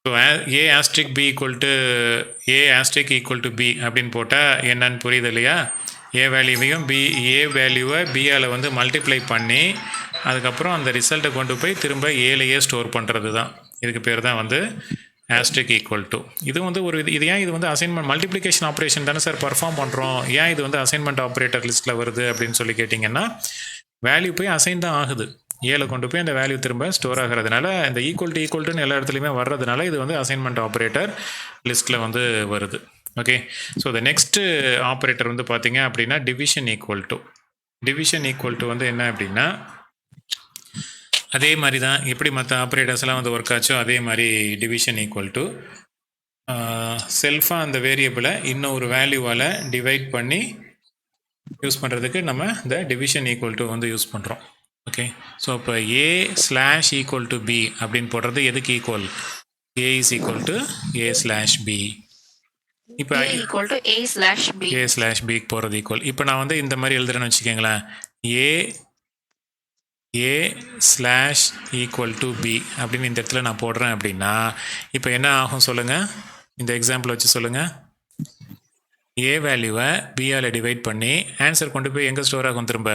So A asterisk B equal to B அப்படின்னு போட்டால் என்னன்னு புரியுது இல்லையா? ஏ வேல்யூவை பியால் வந்து மல்டிப்ளை பண்ணி அதுக்கப்புறம் அந்த ரிசல்ட்டை கொண்டு போய் திரும்ப ஏலையே ஸ்டோர் பண்ணுறது தான். இதுக்கு பேர் தான் வந்து ஆஸ்ட்ரிக் ஈக்குவல் டு. இது வந்து இது ஏன் இது வந்து அசைன்மெண்ட் மல்டிப்ளிகேஷன் ஆப்ரேஷன் தானே சார் பர்ஃபார்ம் பண்ணுறோம், ஏன் இது வந்து அசைன்மெண்ட் ஆப்ரேட்டர் லிஸ்ட்டில் வருது அப்படின்னு சொல்லி கேட்டிங்கன்னா, வேல்யூ போய் அசைன் தான் ஆகுது. ஏல கொண்டு போய் அந்த வேல்யூ திரும்ப ஸ்டோர் ஆகிறதுனால இந்த ஈக்குவல்ட்டுன்னு எல்லா இடத்துலையுமே வர்றதுனால இது வந்து அசைன்மெண்ட் ஆப்ரேட்டர் லிஸ்ட்டில் வந்து வருது. ஓகே, ஸோ த நெக்ஸ்ட்டு ஆப்ரேட்டர் வந்து பார்த்தீங்க அப்படின்னா டிவிஷன் ஈக்குவல் டு வந்து என்ன அப்படின்னா, அதே மாதிரி தான் எப்படி மற்ற ஆப்ரேட்டர்ஸ்லாம் வந்து ஒர்க் ஆச்சோ அதே மாதிரி டிவிஷன் ஈக்குவல் டு செல்ஃபாக அந்த வேரியபிளை இன்னும் ஒரு வேல்யூவால் டிவைட் பண்ணி யூஸ் பண்ணுறதுக்கு நம்ம இந்த டிவிஷன் ஈக்குவல் டு வந்து யூஸ் பண்ணுறோம். ஓகே, ஸோ இப்போ A slash equal to B அப்படின்னு போடுறது எதுக்கு equal? A is equal to A slash B. இப்போ ஏ ஸ்லாஷ் பிக்கு போகிறது ஈக்குவல். இப்போ நான் வந்து இந்த மாதிரி எழுதுறேன்னு வச்சுக்கோங்களேன். A A slash equal to B அப்படின்னு இந்த இடத்துல நான் போடுறேன் அப்படின்னா இப்போ என்ன ஆகும் சொல்லுங்கள், இந்த எக்ஸாம்பிள் வச்சு சொல்லுங்கள். ஏ வேல்யூவை பியால் டிவைட் பண்ணி ஆன்சர் கொண்டு போய் எங்கே ஸ்டோர் ஆகும், திரும்ப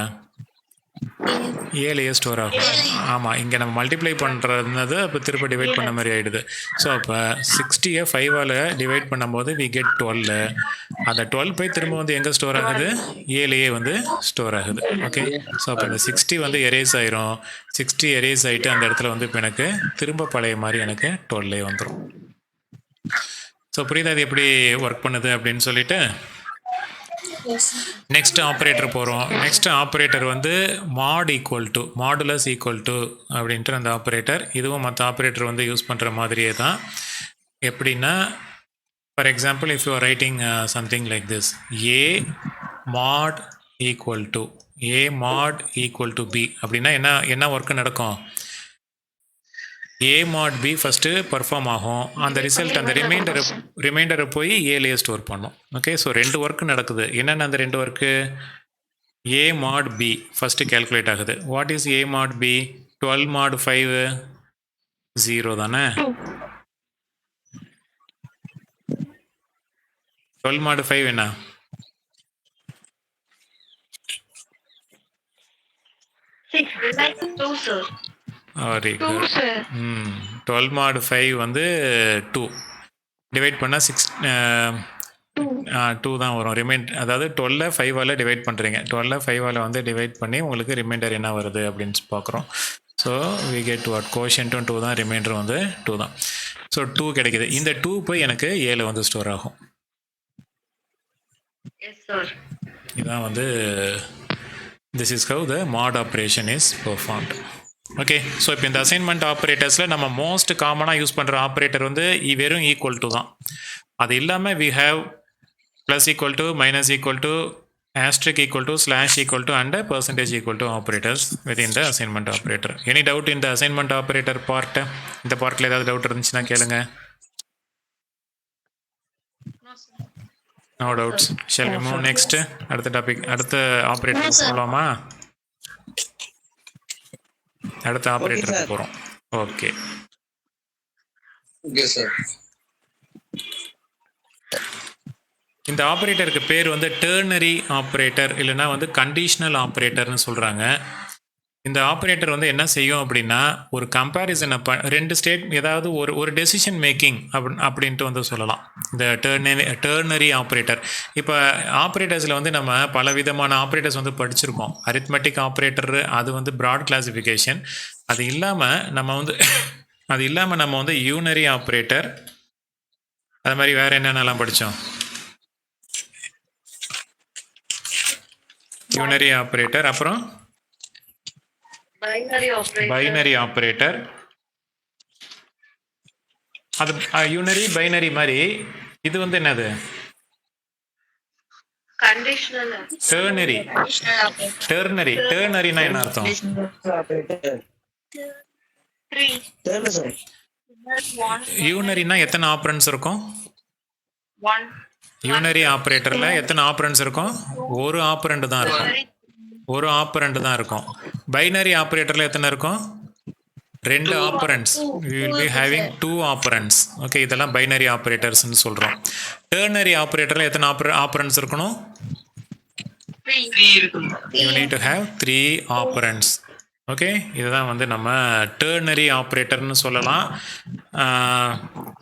ஏலையே ஸ்டோர் ஆகும். ஆமாம், இங்கே நம்ம மல்டிப்ளை பண்ணுறது அப்போ திரும்ப டிவைட் பண்ண மாதிரி ஆகிடுது. ஸோ அப்போ 60யை 5ஆல் டிவைட் பண்ணும்போது வி கெட் 12. அந்த 12 போய் திரும்ப வந்து எங்கே ஸ்டோர் ஆகுது, ஏலையே வந்து ஸ்டோர் ஆகுது. ஓகே, ஸோ அப்போ இந்த 60 வந்து எரேஸ் ஆயிரும். 60 எரேஸ் ஆகிட்டு அந்த இடத்துல வந்து இப்போ எனக்கு திரும்ப பழைய மாதிரி எனக்கு 12 வந்துடும். ஸோ புரியுதா இது எப்படி ஒர்க் பண்ணுது அப்படின்னு சொல்லிட்டு. நெக்ஸ்ட் ஆப்ரேட்டர் போகிறோம். நெக்ஸ்ட் ஆப்ரேட்டர் வந்து mod equal to, modulus equal to அப்படின்ட்டு அந்த ஆப்ரேட்டர். இதுவும் மற்ற ஆப்ரேட்டர் வந்து யூஸ் பண்ணுற மாதிரியே தான். எப்படின்னா, for example if you are writing something like this, A mod equal to, A mod equal to B அப்படின்னா என்ன ஒர்க்கு நடக்கும், A mod B first perform ஆகும். அந்த ரிசல்ட் அந்த ரிமைண்டரை போய் ஏலேயே ஸ்டோர் பண்ணும். ஓகே, ஸோ 2 ஒர்க்கு நடக்குது. என்னென்ன அந்த 2 work, A mod B first calculate ஆகுது. What is A mod B, 12 mod 5 0 தானே. 12 மாட் 5 என்ன, வெரி குட். 12 மாட் 5 வந்து 2 டிவைட் பண்ணால் 2 தான் வரும் ரிமைண்ட். அதாவது 12 5ஆல் டிவைட் பண்ணுறீங்க. 12 5ஆல் வந்து டிவைட் பண்ணி உங்களுக்கு ரிமைண்டர் என்ன வருது அப்படின்னு பார்க்குறோம். ஸோ வி கெட் வாட், கோஷன்ட்டும் 2 தான், ரிமைண்டர் வந்து 2 தான். ஸோ 2 கிடைக்குது. இந்த 2 போய் எனக்கு ஏல வந்து ஸ்டோர் ஆகும். இதான் வந்து this is how the mod operation is performed. Okay, so இப்போ இந்த அசைன்மெண்ட் ஆப்ரேட்டர்ஸில் நம்ம மோஸ்ட் காமனாக யூஸ் பண்ணுற ஆப்ரேட்டர் வந்து வெறும் ஈக்குவல் டு தான். அது இல்லாமல் we have plus equal to, minus equal to, asterisk equal to, slash equal to and percentage equal to operators within the assignment operator. Any doubt in the assignment operator part? இந்த பார்ட்டில் ஏதாவது doubt இருந்துச்சுன்னா கேளுங்க. No doubts. Shall we move next? அடுத்த topic, அடுத்த operator போகலாமா? அடுத்த ஆப்ரேட்டருக்கு போகிறோம். Okay okay sir. இந்த ஆப்ரேட்டருக்கு பேர் வந்து டெர்னரி ஆப்ரேட்டர் இல்லைனா வந்து கண்டிஷனல் ஆப்ரேட்டர்னு சொல்கிறாங்க. இந்த ஆப்ரேட்டர் வந்து என்ன செய்யும் அப்படின்னா, ஒரு கம்பேரிசனை ரெண்டு ஸ்டேட், ஏதாவது ஒரு டெசிஷன் மேக்கிங் அப்படின்ட்டு வந்து சொல்லலாம் இந்த டெர்னரி ஆப்ரேட்டர். இப்போ ஆப்ரேட்டர்ஸில் வந்து நம்ம பல விதமான ஆப்ரேட்டர்ஸ் வந்து படிச்சிருக்கோம். அரித்மெட்டிக் ஆப்ரேட்டர் அது வந்து ப்ராட் கிளாசிஃபிகேஷன். அது இல்லாமல் நம்ம வந்து யூனரி ஆப்ரேட்டர், அது மாதிரி வேறு என்னென்னலாம் படித்தோம். யூனரி ஆப்ரேட்டர், அப்புறம் பைனரி ஆப்ரேட்டர். அது யூனரி பைனரி மாதிரி. இது வந்து என்னது, டெர்னரினா என்ன அர்த்தம்? யூனரினா எத்தனை ஆப்ரன்ஸ் இருக்கும்? யூனரி ஆப்ரேட்டர்ல எத்தனை ஆப்ரன்ஸ் இருக்கும்? ஒரு ஆப்ரண்ட் தான் இருக்கும். பைனரி ஆப்ரேட்டர்ல எத்தனை இருக்கும்? 2 operands. we will be having 2 operands. Okay, இதெல்லாம் பைனரி ஆப்ரேட்டர்ஸ்னு சொல்கிறோம். டெர்னரி ஆப்ரேட்டரில் எத்தனை ஆப்ரண்ட்ஸ் இருக்கணும்? 3 இருக்கணும். you need to have 3 operands. Okay, இதுதான் வந்து நம்ம டெர்னரி ஆப்ரேட்டர்னு சொல்லலாம்.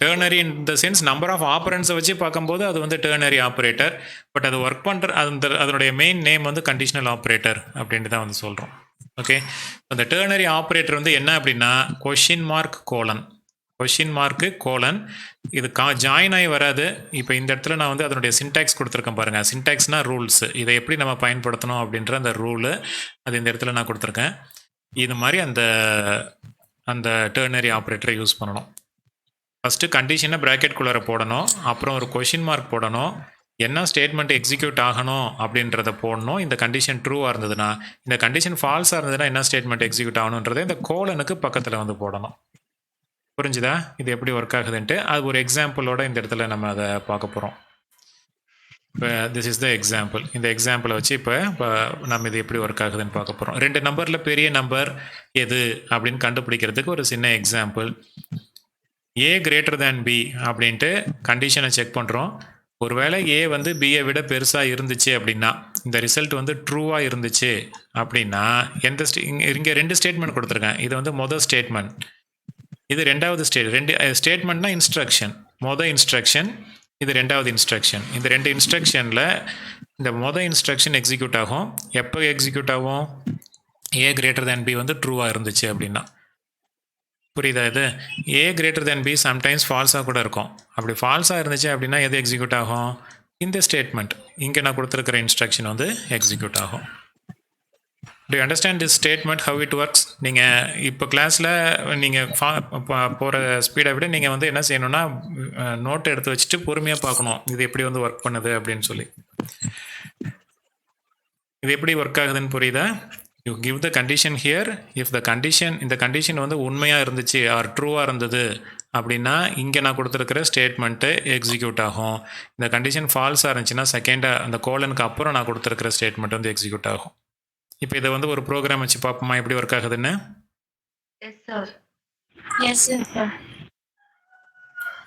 Ternary in the sense number of ஆப்ரண்ட்ஸை வச்சு பார்க்கும்போது அது வந்து டெர்னரி ஆப்ரேட்டர். பட் அது ஒர்க் பண்ணுற அதனுடைய மெயின் நேம் வந்து கண்டிஷனல் ஆப்ரேட்டர் அப்படின்ட்டு தான் வந்து சொல்கிறோம். ஓகே, அந்த டெர்னரி ஆப்ரேட்டர் வந்து என்ன அப்படின்னா, கொஷின் மார்க்கு கோலன். இது ஜாயின் ஆகி வராது. இப்போ இந்த இடத்துல நான் வந்து அதனுடைய சின்டாக்ஸ் கொடுத்துருக்கேன் பாருங்கள். சின்டாக்ஸ்னா ரூல்ஸ், இதை எப்படி நம்ம பயன்படுத்தணும் அப்படின்ற அந்த ரூலு அது இந்த இடத்துல நான் கொடுத்துருக்கேன். இது மாதிரி அந்த டெர்னரி ஆப்ரேட்டரை யூஸ் பண்ணணும். ஃபஸ்ட்டு கண்டிஷனை ப்ராக்கெட்குள்ளார போடணும், அப்புறம் ஒரு கொஷின் மார்க் போடணும், என்ன ஸ்டேட்மெண்ட் எக்ஸிக்யூட் ஆகணும் அப்படின்றத போடணும். இந்த கண்டிஷன் ட்ரூவாக இருந்ததுன்னா, இந்த கண்டிஷன் ஃபால்ஸாக இருந்ததுன்னா என்ன ஸ்டேட்மெண்ட் எக்ஸிக்யூட் ஆகணுன்றதை இந்த கோலனுக்கு பக்கத்தில் வந்து போடணும். புரிஞ்சுதா இது எப்படி ஒர்க் ஆகுதுன்ட்டு? அது ஒரு எக்ஸாம்பிளோட இந்த இடத்துல நம்ம அதை பார்க்க போகிறோம். இப்போ திஸ் இஸ் த எக்ஸாம்பிள். இந்த எக்ஸாம்பிளை வச்சு இப்போ நம்ம இது எப்படி ஒர்க் ஆகுதுன்னு பார்க்க போகிறோம். 2 நம்பரில் பெரிய நம்பர் எது அப்படின்னு கண்டுபிடிக்கிறதுக்கு ஒரு சின்ன example. A greater than B அப்படின்ட்டு கண்டிஷனை செக் பண்ணுறோம். ஒருவேளை ஏ வந்து பியை விட பெருசாக இருந்துச்சு அப்படின்னா, இந்த ரிசல்ட் வந்து ட்ரூவாக இருந்துச்சு அப்படின்னா, இங்கே 2 ஸ்டேட்மெண்ட் கொடுத்துருக்கேன். இது வந்து மொதல் ஸ்டேட்மெண்ட், இது ரெண்டாவது ஸ்டேட்மெண்ட்னா இன்ஸ்ட்ரக்ஷன். மொதல் இன்ஸ்ட்ரக்ஷன், இது ரெண்டாவது இன்ஸ்ட்ரக்ஷன். இந்த 2 இன்ஸ்ட்ரக்ஷனில் இந்த மொதல் இன்ஸ்ட்ரக்ஷன் எக்ஸிக்யூட் ஆகும். எப்போ எக்ஸிக்யூட் ஆகும்? ஏ கிரேட்டர் தேன் பி வந்து ட்ரூவாக இருந்துச்சு அப்படின்னா. புரியுதா? இது A greater than B sometimes ஃபால்ஸாக கூட இருக்கும். அப்படி ஃபால்ஸாக இருந்துச்சு அப்படின்னா எது எக்ஸிக்யூட் ஆகும்? இந்த ஸ்டேட்மெண்ட், இங்கே நான் கொடுத்துருக்கிற இன்ஸ்ட்ரக்ஷன் வந்து எக்ஸிக்யூட் ஆகும். Do you understand this statement, how it works? நீங்கள் இப்போ கிளாஸில் நீங்கள் போகிற ஸ்பீடை விட நீங்கள் வந்து என்ன செய்யணும்னா நோட் எடுத்து வச்சுட்டு பொறுமையாக பார்க்கணும் இது எப்படி வந்து ஒர்க் பண்ணுது அப்படின்னு சொல்லி. இது எப்படி ஒர்க் ஆகுதுன்னு புரியுதா? You give the condition here. If the condition, இந்த கண்டிஷன் வந்து உண்மையாக இருந்துச்சு ஆர் ட்ரூவாக இருந்தது அப்படின்னா இங்கே நான் கொடுத்துருக்கிற ஸ்டேட்மெண்ட்டு எக்ஸிக்யூட் ஆகும். இந்த கண்டிஷன் ஃபால்ஸாக இருந்துச்சுன்னா செகண்டாக அந்த கோலனுக்கு அப்புறம் நான் கொடுத்துருக்கிற ஸ்டேட்மெண்ட் வந்து எக்ஸிக்யூட் ஆகும். இப்போ இதை வந்து ஒரு ப்ரோக்ராம் வச்சு பார்ப்போமா எப்படி ஒர்க் ஆகுதுன்னு? Yes sir. Yes sir.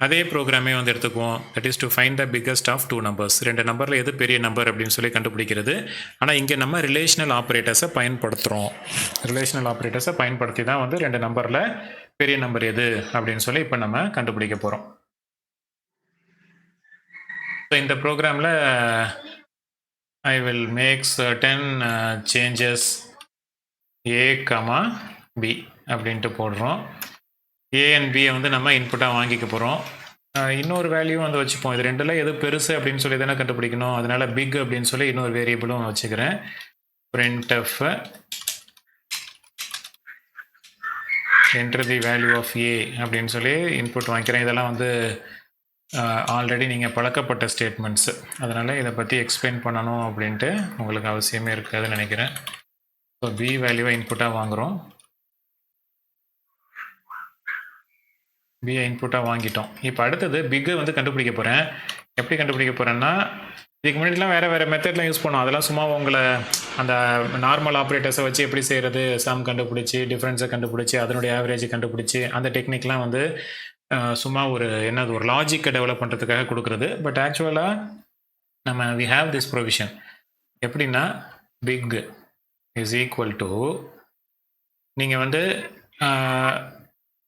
அதே ப்ரோக்ராமே வந்து எடுத்துக்குவோம். That is to find the biggest of 2 numbers. 2 நம்பரில் எது பெரிய நம்பர் அப்படின்னு சொல்லி கண்டுபிடிக்கிறது. ஆனால் இங்கே நம்ம ரிலேஷனல் ஆப்ரேட்டர்ஸை பயன்படுத்துகிறோம். ரிலேஷனல் ஆப்ரேட்டர்ஸை பயன்படுத்தி தான் வந்து 2 நம்பரில் பெரிய நம்பர் எது அப்படின்னு சொல்லி இப்போ நம்ம கண்டுபிடிக்க போகிறோம். ஸோ இந்த ப்ரோக்ராமில் I will make certain changes A, B அப்படின்ட்டு போடுறோம். A and B வந்து நம்ம இன்புட்டாக வாங்கிக்க போகிறோம். இன்னொரு வேல்யூ வந்து வச்சுப்போம். இது ரெண்டில் எது பெருசு அப்படின்னு சொல்லி தானே கண்டுபிடிக்கணும். அதனால் பிக் அப்படின்னு சொல்லி இன்னொரு வேரியபிளும் வச்சுக்கிறேன். printf enter the value of A அப்படின்னு சொல்லி இன்புட் வாங்கிக்கிறேன். இதெல்லாம் வந்து ஆல்ரெடி நீங்கள் பழக்கப்பட்ட ஸ்டேட்மெண்ட்ஸு, அதனால் இதை பற்றி எக்ஸ்பிளைன் பண்ணணும் அப்படின்ட்டு உங்களுக்கு அவசியமே இருக்காதுன்னு நினைக்கிறேன். ஸோ பி வேல்யூவை இன்புட்டாக வாங்குகிறோம். பியை இன்புட்டாக வாங்கிட்டோம். இப்போ அடுத்தது பிக்கை வந்து கண்டுபிடிக்க போகிறேன். எப்படி கண்டுபிடிக்க போகிறேன்னா, இதுக்கு முன்னாடிலாம் வேறு மெத்தட்லாம் யூஸ் பண்ணோம். அதெல்லாம் சும்மா உங்களை அந்த நார்மல் ஆப்ரேட்டர்ஸை வச்சு எப்படி செய்கிறது, சம் கண்டுபிடிச்சி டிஃப்ரென்ஸை கண்டுபிடிச்சி அதனுடைய ஆவரேஜை கண்டுபிடிச்சி அந்த டெக்னிக்லாம் வந்து சும்மா ஒரு லாஜிக்கை டெவலப் பண்ணுறதுக்காக கொடுக்குறது. பட் ஆக்சுவலாக நம்ம வி ஹாவ் திஸ் ப்ரொவிஷன். எப்படின்னா பிக் இஸ் ஈக்குவல் டு, நீங்கள் வந்து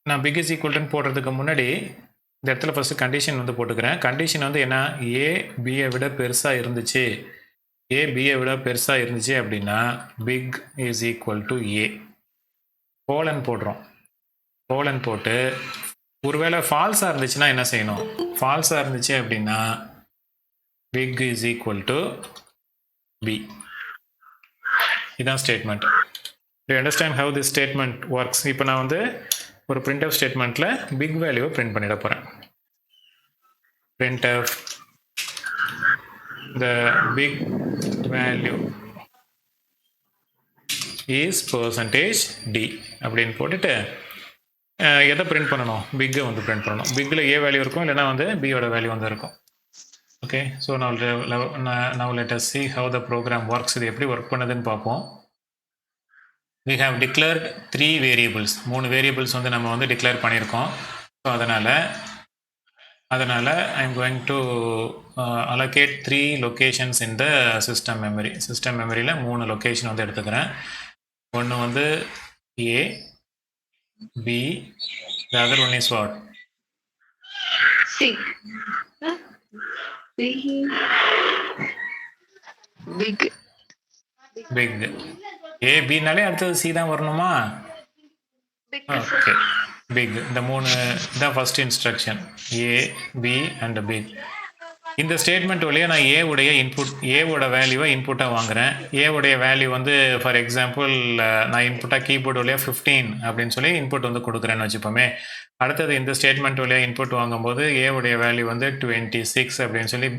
நான் பிக் இஸ் ஈக்குவல்ட்டுன்னு போடுறதுக்கு முன்னாடி இந்த இடத்துல ஃபஸ்ட்டு கண்டிஷன் வந்து போட்டுக்கிறேன். கண்டிஷன் வந்து என்ன? ஏ பியை விட பெருசாக இருந்துச்சு, ஏ பியை விட பெருசாக இருந்துச்சு அப்படின்னா big is equal to A. Colon போடுறோம். கோலன் போட்டு ஒருவேளை ஃபால்ஸாக இருந்துச்சுன்னா என்ன செய்யணும்? ஃபால்ஸாக இருந்துச்சு அப்படின்னா big is equal to B. இதுதான் statement. To understand how this statement works. இப்போ நான் வந்து ஒரு printf ஸ்டேட்மெண்ட்டில் பிக் வேல்யூவை பிரிண்ட் பண்ணிட போகிறேன். printf the big value is %d அப்படின்னு போட்டுட்டு எதை பிரிண்ட் பண்ணணும்? பிக்கை வந்து பிரிண்ட் பண்ணணும். பிக்கில் ஏ வேல்யூ இருக்கும், இல்லைனா வந்து பியோட வேல்யூ வந்து இருக்கும். Okay, so now let us see how the program works. இது எப்படி ஒர்க் பண்ணுதுன்னு பார்ப்போம். we have declared 3 variables. 3 variables வந்து நம்ம வந்து டிக்ளேர் பண்ணியிருக்கோம். ஸோ அதனால் I am going to allocate 3 locations in the system memory. System மெமரியில் 3 லொக்கேஷன் வந்து எடுத்துக்கிறேன். ஒன்று வந்து A, B, the other one is what? C. Big. Big. A, B நாலே அடுத்தது C தான் வரணுமா? Big. Okay, big. இந்த 3 தான் first instruction. A, B and big. இந்த ஸ்டேட்மெண்ட் வழியாக நான் ஏவோட வேல்யூவை இன்புட்டாக வாங்குகிறேன். ஏவுடைய வேல்யூ வந்து ஃபார் எக்ஸாம்பிள் நான் இன்புட்டாக கீபோர்டு வழியாக 15 அப்படின்னு சொல்லி இன்புட் வந்து கொடுக்குறேன்னு வச்சுப்போமே. அடுத்தது இந்த ஸ்டேட்மெண்ட் வழியாக இன்புட் வாங்கும்போது ஏவுடைய வேல்யூ வந்து 26 அப்படின்னு சொல்லி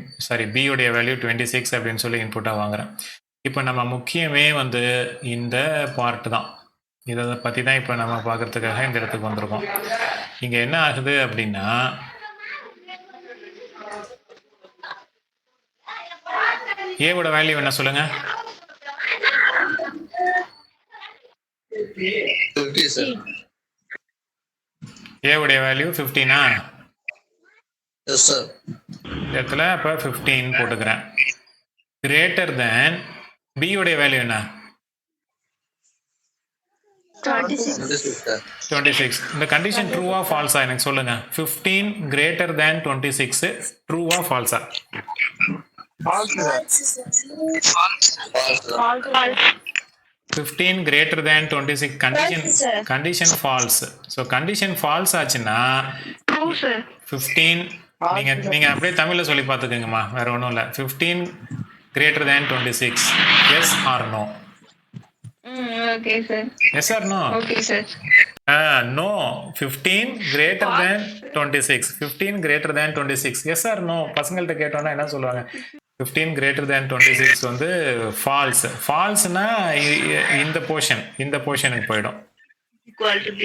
பியோடைய வேல்யூ 26 அப்படின்னு சொல்லி இன்புட்டாக வாங்குகிறேன். இப்போ நம்ம முக்கியமே வந்து இந்த பார்ட் தான். இதை பற்றி தான் இப்போ நம்ம பார்க்குறதுக்காக இந்த இடத்துக்கு வந்திருக்கோம். இங்கே என்ன ஆகுது அப்படின்னா ஏவோட வேல்யூ என்ன சொல்லுங்க? 50 sir. ஏவுடைய வேல்யூ 15ஆ? Yes sir. இந்த இடத்துல அப்போ 15 போட்டுக்கிறேன். கிரேட்டர் தேன் பி உடைய வேல்யூ என்ன? 26. 26 sir. 26. இந்த கண்டிஷன் ட்ரூவா ஃபால்ஸா எனக்கு சொல்லுங்க. 15 greater than 26 ட்ரூவா ஃபால்ஸா? False sir. 15 greater than 26 condition false. So condition false ஆச்சுன்னா True, sir. 15 நீங்க அப்படியே தமிழ்ல சொல்லி பார்த்துக்கோங்கம்மா, வேற ஒன்றும் இல்லை. 15 greater than 26, yes or no? Okay, sir. Yes or no? Okay, sir. No. 15 greater than 26. 15 greater than 26. Yes or no? பசங்கள்ட்ட கேட்டோம்னா என்ன சொல்லுவாங்க? 15 greater than 26 வந்து ஃபால்ஸ். ஃபால்ஸ்னா இந்த போர்ஷனுக்கு போயிடும். Equal to B.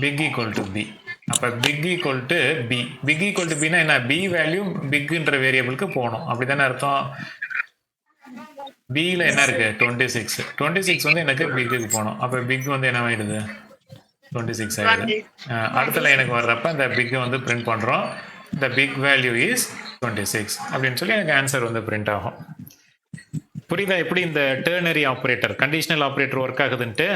Big equal to B. அப்போ big equal to B. Big equal to பின்னா என்ன? B value பிக்ன்ற வேரியபிளுக்கு போகணும், அப்படிதானே அர்த்தம்? பியில் என்ன இருக்கு? 26. 26 வந்து எனக்கு பிக்குக்கு போகணும். அப்போ பிக் வந்து என்ன ஆயிடுது? 26 ஆயிடுது. அடுத்த லைனுக்கு வர்றப்ப இந்த பிக் வந்து பிரிண்ட் பண்ணுறோம். the big value is 26 அப்படின்னு சொல்லி எனக்கு ஆன்சர் வந்து பிரிண்ட் ஆகும். புரியுதா எப்படி இந்த ternary operator conditional operator work ஆகுதுன்ட்டு?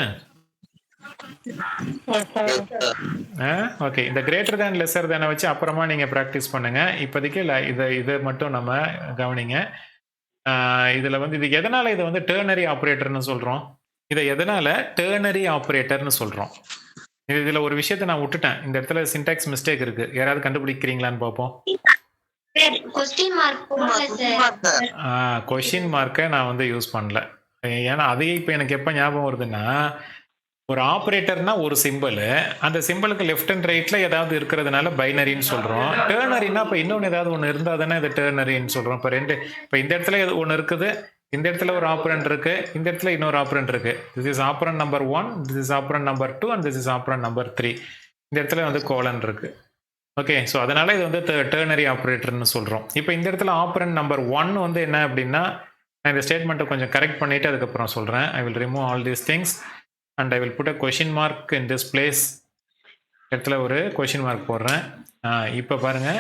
ஓகே, இந்த கிரேட்டர் தேன் லெஸர் தேனை வச்சு அப்புறமா நீங்கள் ப்ராக்டிஸ் பண்ணுங்க. இப்போதைக்கு இதை மட்டும் நம்ம கவனிங்க. இதில் வந்து இது எதனால் இதை வந்து டெர்னரி ஆப்ரேட்டர்னு சொல்கிறோம்? இதை எதனால் டெர்னரி ஆப்ரேட்டர்னு சொல்கிறோம்? இதில் ஒரு விஷயத்தை நான் விட்டுட்டேன். இந்த இடத்துல சின்டாக்ஸ் மிஸ்டேக் இருக்குது. யாராவது கண்டுபிடிக்கிறீங்களான்னு பார்ப்போம். கொஸ்டின் மார்க்கை நான் வந்து யூஸ் பண்ணல. ஏன்னா அதையே இப்போ எனக்கு எப்போ ஞாபகம் வருதுன்னா, ஒரு ஆப்ரேட்டர்னா ஒரு சிம்பிள், அந்த சிம்பிளுக்கு லெஃப்ட் அண்ட் ரைட்ல ஏதாவது இருக்கிறதுனால பைனரின்னு சொல்கிறோம். டெர்னரினா இப்போ இன்னொன்று ஏதாவது ஒன்று இருந்தால் தானே இது டெர்னரின்னு சொல்கிறோம். இப்போ இந்த இடத்துல ஒன்று இருக்குது, இந்த இடத்துல ஒரு ஆப்ரண்ட் இருக்கு, இந்த இடத்துல இன்னொரு ஆப்ரண்ட் இருக்கு. This is operand number 1, this is operand number 2 and this is operand number 3. இந்த இடத்துல வந்து கோலன் இருக்கு. ஓகே, ஸோ அதனால இது வந்து டெர்னரி ஆப்ரேட்டர்னு சொல்கிறோம். இப்போ இந்த இடத்துல ஆப்ரண்ட் நம்பர் 1 வந்து என்ன அப்படின்னா, நான் இந்த ஸ்டேட்மெண்ட்டை கொஞ்சம் கரெக்ட் பண்ணிட்டு அதுக்கப்புறம் சொல்கிறேன். I will remove all these things and I will put a question mark in this place. இடத்துல ஒரு கொஷின் மார்க் போடுறேன். இப்போ பாருங்க,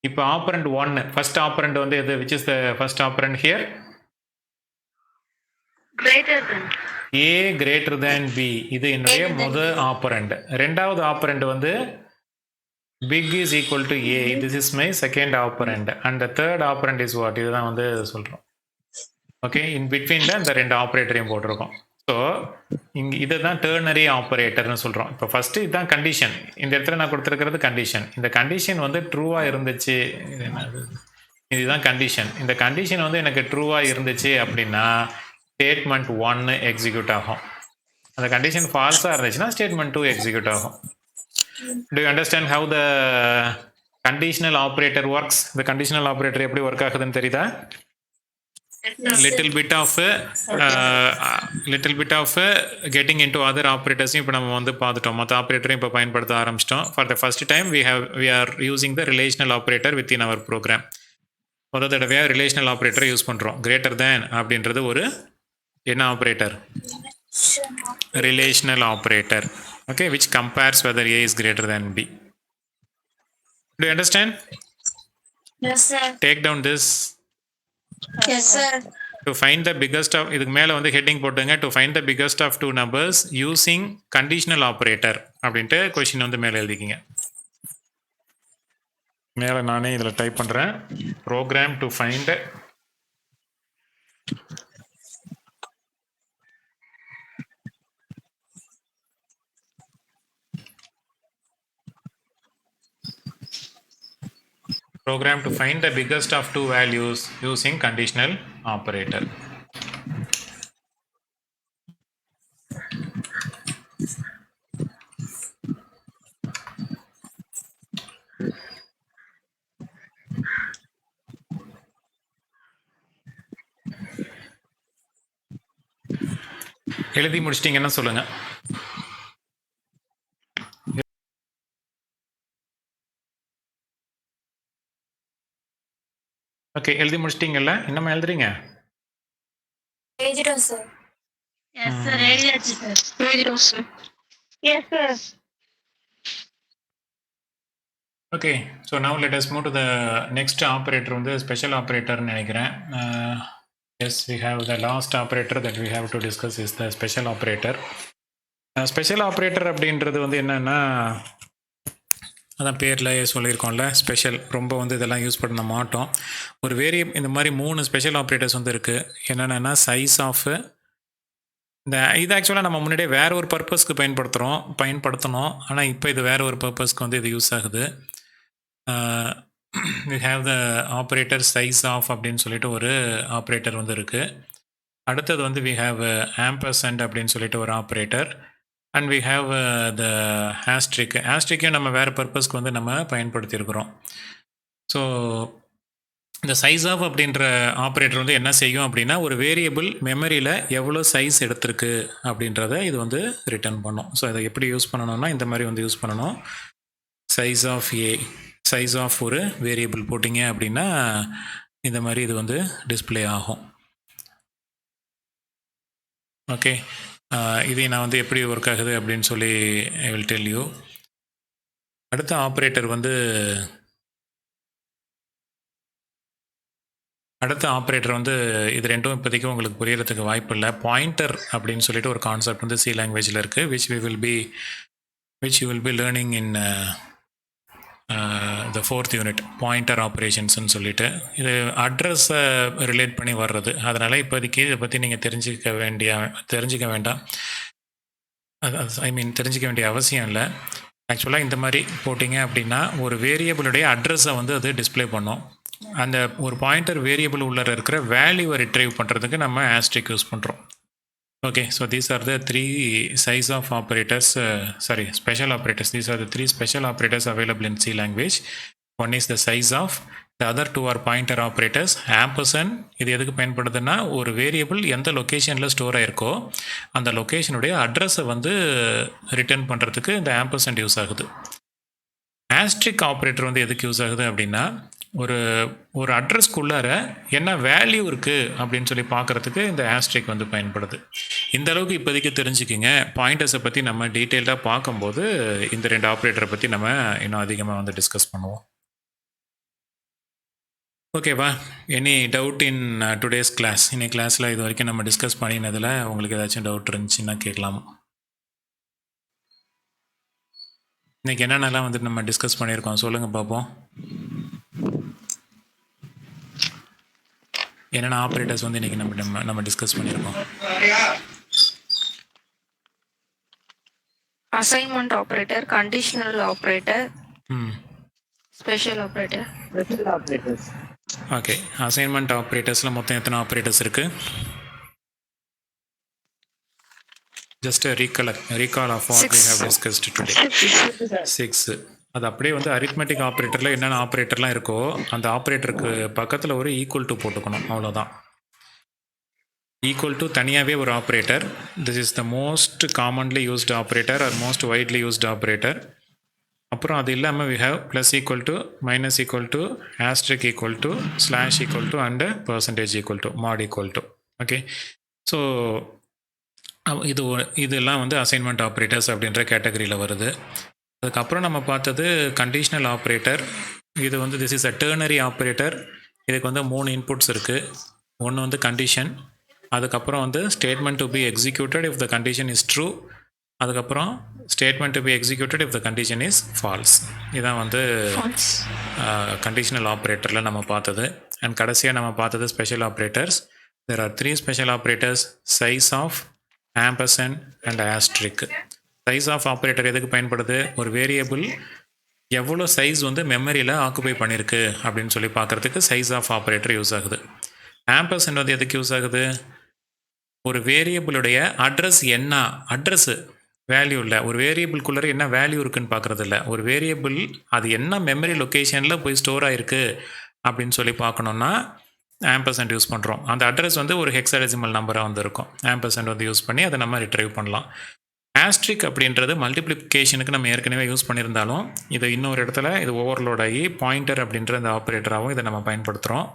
இப்போ ஆப்ரண்ட் 1 ஃபர்ஸ்ட் ஆப்ரண்ட் வந்து எது? Which is the first operand here? Greater than. A greater than B. இது என்னுடைய முதல் ஆப்பரண்ட். ரெண்டாவது ஆப்பரண்ட் வந்து big is equal to A. This is my second operand. And the third operand is what? இதுதான் வந்து சொல்கிறோம். ஓகே, இன் பிட்வீனில் இந்த ரெண்டு ஆப்ரேட்டரையும் போட்டிருக்கோம். ஸோ இங்கே இதை தான் டெர்னரி ஆப்ரேட்டர்னு சொல்கிறோம். இப்போ ஃபஸ்ட்டு இதுதான் கண்டிஷன். இந்த இடத்துல நான் கொடுத்துருக்கிறது கண்டிஷன். இந்த கண்டிஷன் வந்து ட்ரூவாக இருந்துச்சு, இதுதான் கண்டிஷன். இந்த கண்டிஷன் வந்து எனக்கு ட்ரூவாக இருந்துச்சு அப்படின்னா ஸ்டேட்மெண்ட் 1 எக்ஸிக்யூட் ஆகும். அந்த கண்டிஷன் ஃபால்ஸாக இருந்துச்சுன்னா ஸ்டேட்மெண்ட் 2 எக்ஸிக்யூட் ஆகும். Do you understand how the conditional operator works? The conditional operator எப்படி ஒர்க் ஆகுதுன்னு தெரியுதா? little bit of getting into other operators இப்போ நம்ம வந்து பார்த்துட்டோம். மற்ற ஆப்ரேட்டரையும் இப்போ பயன்படுத்த ஆரம்பிச்சிட்டோம். For the first time we are using the relational operator within our program. முதல் தடவையாக ரிலேஷனல் ஆப்ரேட்டரை யூஸ் பண்ணுறோம். கிரேட்டர் தேன் அப்படின்றது ஒரு என்ன operator? Relational operator, okay, which compares whether A is greater than B. Do you understand? Yes, sir. Take down this. Yes, sir. To find the biggest of, இதுக்கு மேலே வந்து heading போட்டுங்க. To find the biggest of two numbers using conditional operator அப்படின்ட்டு question வந்து மேலே எழுதிக்கிங்க. மேலே நானே இதில் டைப் பண்ணுறேன். Program to find the biggest of two values using conditional operator. எழுதி முடிச்சிட்டிங்கன்னா சொல்லுங்க. ஓகே, எழுதி முடிச்சிட்டிங்கல்ல? இன்னும் எழுதுறீங்க? எழுதிட்டோம் சார். எஸ் சார் எழுதியாச்சு சார். எழுதிடும் sir. Yes sir. Okay, so now let us move to the next operator வந்து ஸ்பெஷல் ஆப்ரேட்டர்னு நினைக்கிறேன். Yes, we have the last operator that we have to discuss is the special operator. Special operator அப்படின்றது வந்து என்னென்னா, அதான் பேரில் சொல்லியிருக்கோம்ல, special. ரொம்ப வந்து இதெல்லாம் யூஸ் பண்ண மாட்டோம். ஒரு இந்த மாதிரி 3 ஸ்பெஷல் ஆப்ரேட்டர்ஸ் வந்து இருக்குது. என்னென்னா சைஸ் ஆஃப், இது ஆக்சுவலாக நம்ம முன்னாடியே வேறு ஒரு பர்பஸ்க்கு பயன்படுத்தணும். ஆனால் இப்போ இது வேறு ஒரு பர்பஸ்க்கு வந்து இது யூஸ் ஆகுது. we have the operator size of அப்படின்னு சொல்லிட்டு ஒரு ஆப்ரேட்டர் வந்து இருக்குது. அடுத்தது வந்து we have ampersand அப்படின்னு சொல்லிட்டு ஒரு operator. And we have the asterisk நம்ம வேறு பர்பஸ்க்கு வந்து நம்ம பயன்படுத்தியிருக்கிறோம். ஸோ இந்த சைஸ் ஆஃப் அப்படின்ற ஆப்ரேட்டர் வந்து என்ன செய்யும் அப்படின்னா, ஒரு வேரியபிள் மெமரியில் எவ்வளோ சைஸ் எடுத்திருக்கு அப்படின்றத இது வந்து ரிட்டர்ன் பண்ணும். ஸோ இதை எப்படி யூஸ் பண்ணணும்னா, இந்த மாதிரி வந்து யூஸ் பண்ணணும். சைஸ் ஆஃப் சைஸ் ஆஃப் ஒரு வேரியபிள் போட்டிங்க அப்படின்னா இந்த மாதிரி இது வந்து டிஸ்பிளே ஆகும். ஓகே, இதை நான் வந்து எப்படி ஒர்க் ஆகுது அப்படின்னு சொல்லி ஐ வில் டெல் யூ. அடுத்த ஆப்ரேட்டர் வந்து இது ரெண்டும் இப்போதைக்கு உங்களுக்கு புரியறதுக்கு வாய்ப்பு இல்லை. பாயிண்டர் அப்படின்னு சொல்லிட்டு ஒரு கான்செப்ட் வந்து சி லாங்குவேஜில் இருக்குது, which you will be learning in the 4th unit, pointer ஆப்ரேஷன்ஸ்னு சொல்லிட்டு. இது அட்ரஸை ரிலேட் பண்ணி வர்றது. அதனால் இப்போதைக்கு இதை பற்றி நீங்கள் தெரிஞ்சிக்க வேண்டாம். தெரிஞ்சிக்க வேண்டிய அவசியம் இல்லை. ஆக்சுவலாக இந்த மாதிரி போட்டிங்க அப்படின்னா ஒரு வேரியபிளுடைய அட்ரஸை வந்து அது டிஸ்பிளே பண்ணும். அந்த ஒரு பாயிண்டர் வேரியபிள் உள்ள இருக்கிற வேல்யூவை ரிட்ரைவ் பண்ணுறதுக்கு நம்ம ஆஸ்ட்ரிக் யூஸ் பண்ணுறோம். Okay, so these are the 3 size of operators, special operators. These are the 3 special operators available in C language. One is the size of, the other 2 are pointer operators. Ampersand இது எதுக்கு பயன்படுதுன்னா, ஒரு variable எந்த லொக்கேஷனில் store ஆயிருக்கோ அந்த லொக்கேஷனுடைய அட்ரஸை வந்து return பண்ணுறதுக்கு இந்த ஆம்பர்சண்ட் யூஸ் ஆகுது. ஆஸ்ட்ரிக் ஆப்ரேட்டர் வந்து எதுக்கு யூஸ் ஆகுது அப்படின்னா, ஒரு அட்ரஸ்க்குள்ளார என்ன வேல்யூ இருக்குது அப்படின்னு சொல்லி பார்க்குறதுக்கு இந்த ஆஸ்ட்ரிக் வந்து பயன்படுது. இந்த அளவுக்கு இப்போதைக்கு தெரிஞ்சுக்கிங்க. பாயிண்டர்ஸை பற்றி நம்ம டீட்டெயில்டாக பார்க்கும்போது இந்த 2 ஆப்ரேட்டரை பற்றி நம்ம இன்னும் அதிகமாக வந்து டிஸ்கஸ் பண்ணுவோம். ஓகேவா? Any doubt in today's class? இன்னைக்கு கிளாஸில் இது வரைக்கும் நம்ம டிஸ்கஸ் பண்ணினதில் உங்களுக்கு ஏதாச்சும் டவுட் இருந்துச்சுன்னா கேட்கலாம். இன்றைக்கி என்னென்னலாம் வந்துட்டு நம்ம டிஸ்கஸ் பண்ணியிருக்கோம் சொல்லுங்கள் பார்ப்போம். என்னென்ன ஆப்ரேட்டர்ஸ் வந்து இன்றைக்கி நம்ம டிஸ்கஸ் பண்ணியிருக்கோம்? Assignment operator, conditional operator, special operator. Okay, assignment ஆப்ரேட்டர்ஸில் மொத்தம் எத்தனை ஆப்ரேட்டர்ஸ் இருக்குது? Just recall of what we have discussed today. 6. அது அப்படியே வந்து அரித்மெட்டிக் ஆப்ரேட்டரில் என்னென்ன ஆப்ரேட்டர்லாம் இருக்கோ அந்த ஆப்ரேட்டருக்கு பக்கத்தில் ஒரு ஈக்குவல் டு போட்டுக்கணும், அவ்வளோதான். ஈக்குவல் டு தனியாகவே ஒரு operator. This is the most commonly used operator or most widely used operator. அப்புறம் அது இல்லாமல் we have plus equal to, minus equal to, asterisk equal to, slash equal to and percentage equal to, mod equal to. Okay, so இதெல்லாம் வந்து assignment operators அப்படின்ற கேட்டகரியில் வருது. அதுக்கப்புறம் நம்ம பார்த்தது கண்டிஷனல் ஆப்ரேட்டர். இது வந்து this is a ternary operator. இதுக்கு வந்து 3 இன்புட்ஸ் இருக்குது. ஒன்று வந்து கண்டிஷன், அதுக்கப்புறம் வந்து statement to be executed if the condition is true, அதுக்கப்புறம் statement to be executed if the condition is false. இதான் வந்து கண்டிஷனல் ஆப்ரேட்டரில் நம்ம பார்த்தது. அண்ட் கடைசியாக நம்ம பார்த்தது special operators. There are 3 special operators: size of, ampersand and asterisk. Size of operator எதுக்கு பயன்படுது? ஒரு வேரியபிள் எவ்வளோ சைஸ் வந்து மெமரியில் ஆக்குபை பண்ணியிருக்கு அப்படின்னு சொல்லி பார்க்குறதுக்கு சைஸ் ஆஃப் ஆப்ரேட்டர் யூஸ் ஆகுது. ஆம்பர்சண்ட் வந்து எதுக்கு யூஸ் ஆகுது? ஒரு வேரியபிளுடைய அட்ரஸ் என்ன, அட்ரஸ்ஸு வேல்யூ இல்லை, ஒரு வேரியபிள்குள்ளே என்ன வேல்யூ இருக்குதுன்னு பார்க்குறது இல்லை. ஒரு வேரியபிள் அது என்ன மெமரி லொக்கேஷனில் போய் ஸ்டோர் ஆகிருக்கு அப்படின்னு சொல்லி பார்க்கணுன்னா ஆம்பர்சண்ட் யூஸ் பண்ணுறோம். அந்த அட்ரஸ் வந்து ஒரு ஹெக்ஸாடெசிமல் நம்பராக வந்து இருக்கும். ஆம்பர்சண்ட் வந்து யூஸ் பண்ணி அதை நம்ம ரிட்ரைவ் பண்ணலாம். ஆஸ்ட்ரிக் அப்படின்றது மல்டிப்ளிகேஷனுக்கு நம்ம ஏற்கனவே யூஸ் பண்ணியிருந்தாலும் இது இன்னொரு இடத்துல இது ஓவர்லோட் ஆகி பாயிண்டர் அப்படின்ற அந்த ஆப்ரேட்டராகவும் இதை நம்ம பயன்படுத்துகிறோம்.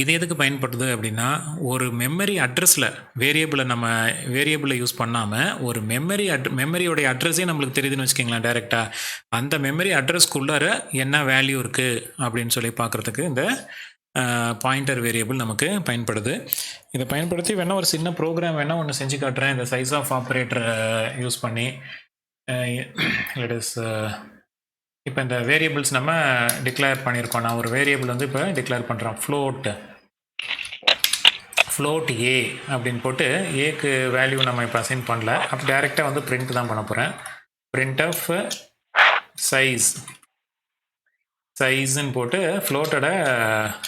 இது எதுக்கு பயன்படுது அப்படின்னா, ஒரு மெமரி அட்ரஸில் வேரியபிளை யூஸ் பண்ணாமல் ஒரு மெமரியோடைய அட்ரஸே நம்மளுக்கு தெரியுதுன்னு வச்சுக்கிங்களேன் டைரெக்டாக. அந்த மெமரி அட்ரஸ்க்குள்ளார என்ன வேல்யூ இருக்குது அப்படின்னு சொல்லி பார்க்குறதுக்கு இந்த பாயிண்டர் வேரியபிள் நமக்கு பயன்படுது. இதை பயன்படுத்தி வேணால் ஒரு சின்ன ப்ரோக்ராம் வேணால் ஒன்று செஞ்சு காட்டுறேன் இந்த சைஸ் ஆஃப் ஆப்ரேட்டரை யூஸ் பண்ணி. இட் இஸ் இப்போ இந்த வேரியபிள்ஸ் நம்ம டிக்ளேர் பண்ணியிருக்கோம். நான் ஒரு வேரியபிள் வந்து இப்போ டிக்ளேர் பண்ணுறேன். ஃப்ளோட் ஏ அப்படின்னு போட்டு ஏக்கு வேல்யூ நம்ம இப்போ அசைன் பண்ணல. அப்போ டைரெக்டாக வந்து பிரிண்ட் தான் பண்ண போகிறேன். பிரிண்ட் ஆஃப் சைஸ்ன்னு போட்டு ஃப்ளோட்டோட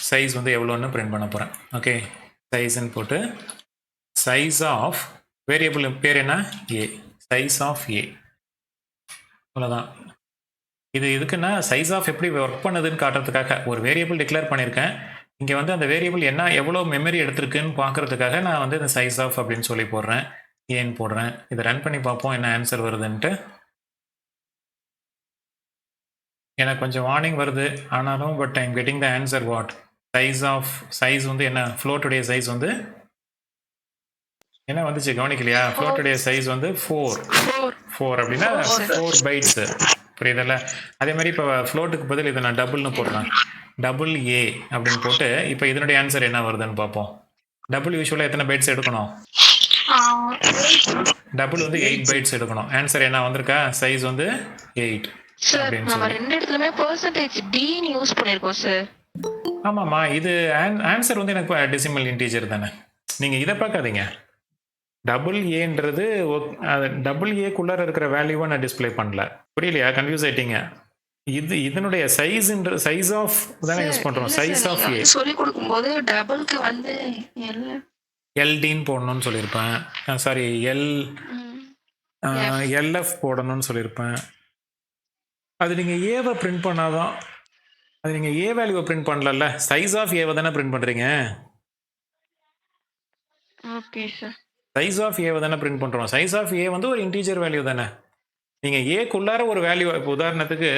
சைஸ் வந்து எவ்வளோன்னு பிரிண்ட் பண்ண போகிறேன். ஓகே, சைஸ்ன்னு போட்டு சைஸ் ஆஃப் வேரியபிள் பேர் என்ன, ஏ, சைஸ் ஆஃப் ஏ. அவ்வளோதான். இது எதுக்குன்னா சைஸ் ஆஃப் எப்படி ஒர்க் பண்ணுதுன்னு காட்டுறதுக்காக ஒரு வேரியபிள் டிக்ளேர் பண்ணியிருக்கேன். இங்கே வந்து அந்த வேரியபிள் எவ்வளோ மெமரி எடுத்திருக்குன்னு பார்க்குறதுக்காக நான் வந்து இந்த சைஸ் ஆஃப் அப்படின்னு சொல்லி போடுறேன், ஏன்னு போடுறேன். இதை ரன் பண்ணி பார்ப்போம் என்ன ஆன்சர் வருதுன்ட்டு. எனக்கு கொஞ்சம் வார்னிங் வருது ஆனாலும், but I'm getting the answer. What size வந்து என்ன, ஃப்ளோட்டுடைய சைஸ் வந்து என்ன வந்துச்சு கவனிக்கலையா? ஃப்ளோட்டுடைய சைஸ் வந்து 4 அப்படின்னா 4 பைட்ஸ். புரியுதல்ல? அதே மாதிரி இப்போ ஃப்ளோட்டுக்கு பதில் இதை நான் டபுள்னு போடுறேன். டபுள் ஏ அப்படின்னு போட்டு இப்போ இதனுடைய ஆன்சர் என்ன வருதுன்னு பார்ப்போம். டபுள் யூஸ்வலாக எத்தனை பைட்ஸ் எடுக்கணும்? டபுள் வந்து 8 பைட்ஸ் எடுக்கணும். ஆன்சர் என்ன வந்திருக்கா? சைஸ் வந்து 8 சார். நம்ம ரெண்டு இடத்துலயுமே பெர்சன்டேஜ் டி னு யூஸ் பண்ணிருக்கோம் சார். ஆமாம்மா, இது ஆன்சர் வந்து எனக்கு டெசிமல் இன்டீஜர் தானே. நீங்கள் இதை பார்க்காதீங்க. டபுள் ஏன்றது டபுள் ஏக்குள்ளார இருக்கிற வேல்யூவை நான் டிஸ்பிளே பண்ணல. புரியலையா? கன்ஃபியூஸ் ஆயிட்டீங்க. இதனுடைய சைஸ் ஆஃப் தானே யூஸ் பண்றோம். சைஸ் ஆஃப் ஏ சொல்லி கொடுக்கும்போது டபுளுக்கு வந்து எல்டின்னு போடணும்னு சொல்லியிருப்பேன். சாரி, எல்எஃப் போடணும்னு சொல்லியிருப்பேன். அது நீங்கள் ஏவை பிரிண்ட் பண்ணாதான். அது நீங்கள் ஏ வேல்யூவை பிரிண்ட் பண்ணல, சைஸ் ஆஃப் ஏவை தானே பிரிண்ட் பண்ணுறீங்க. Okay sir. சைஸ் ஆஃப் ஏவை தானே பிரிண்ட் பண்ணுறோம். சைஸ் ஆஃப் ஏ வந்து ஒரு இன்டீஜர் வேல்யூ தானே. நீங்கள் ஏக்குள்ளார ஒரு வேல்யூ, இப்போ உதாரணத்துக்கு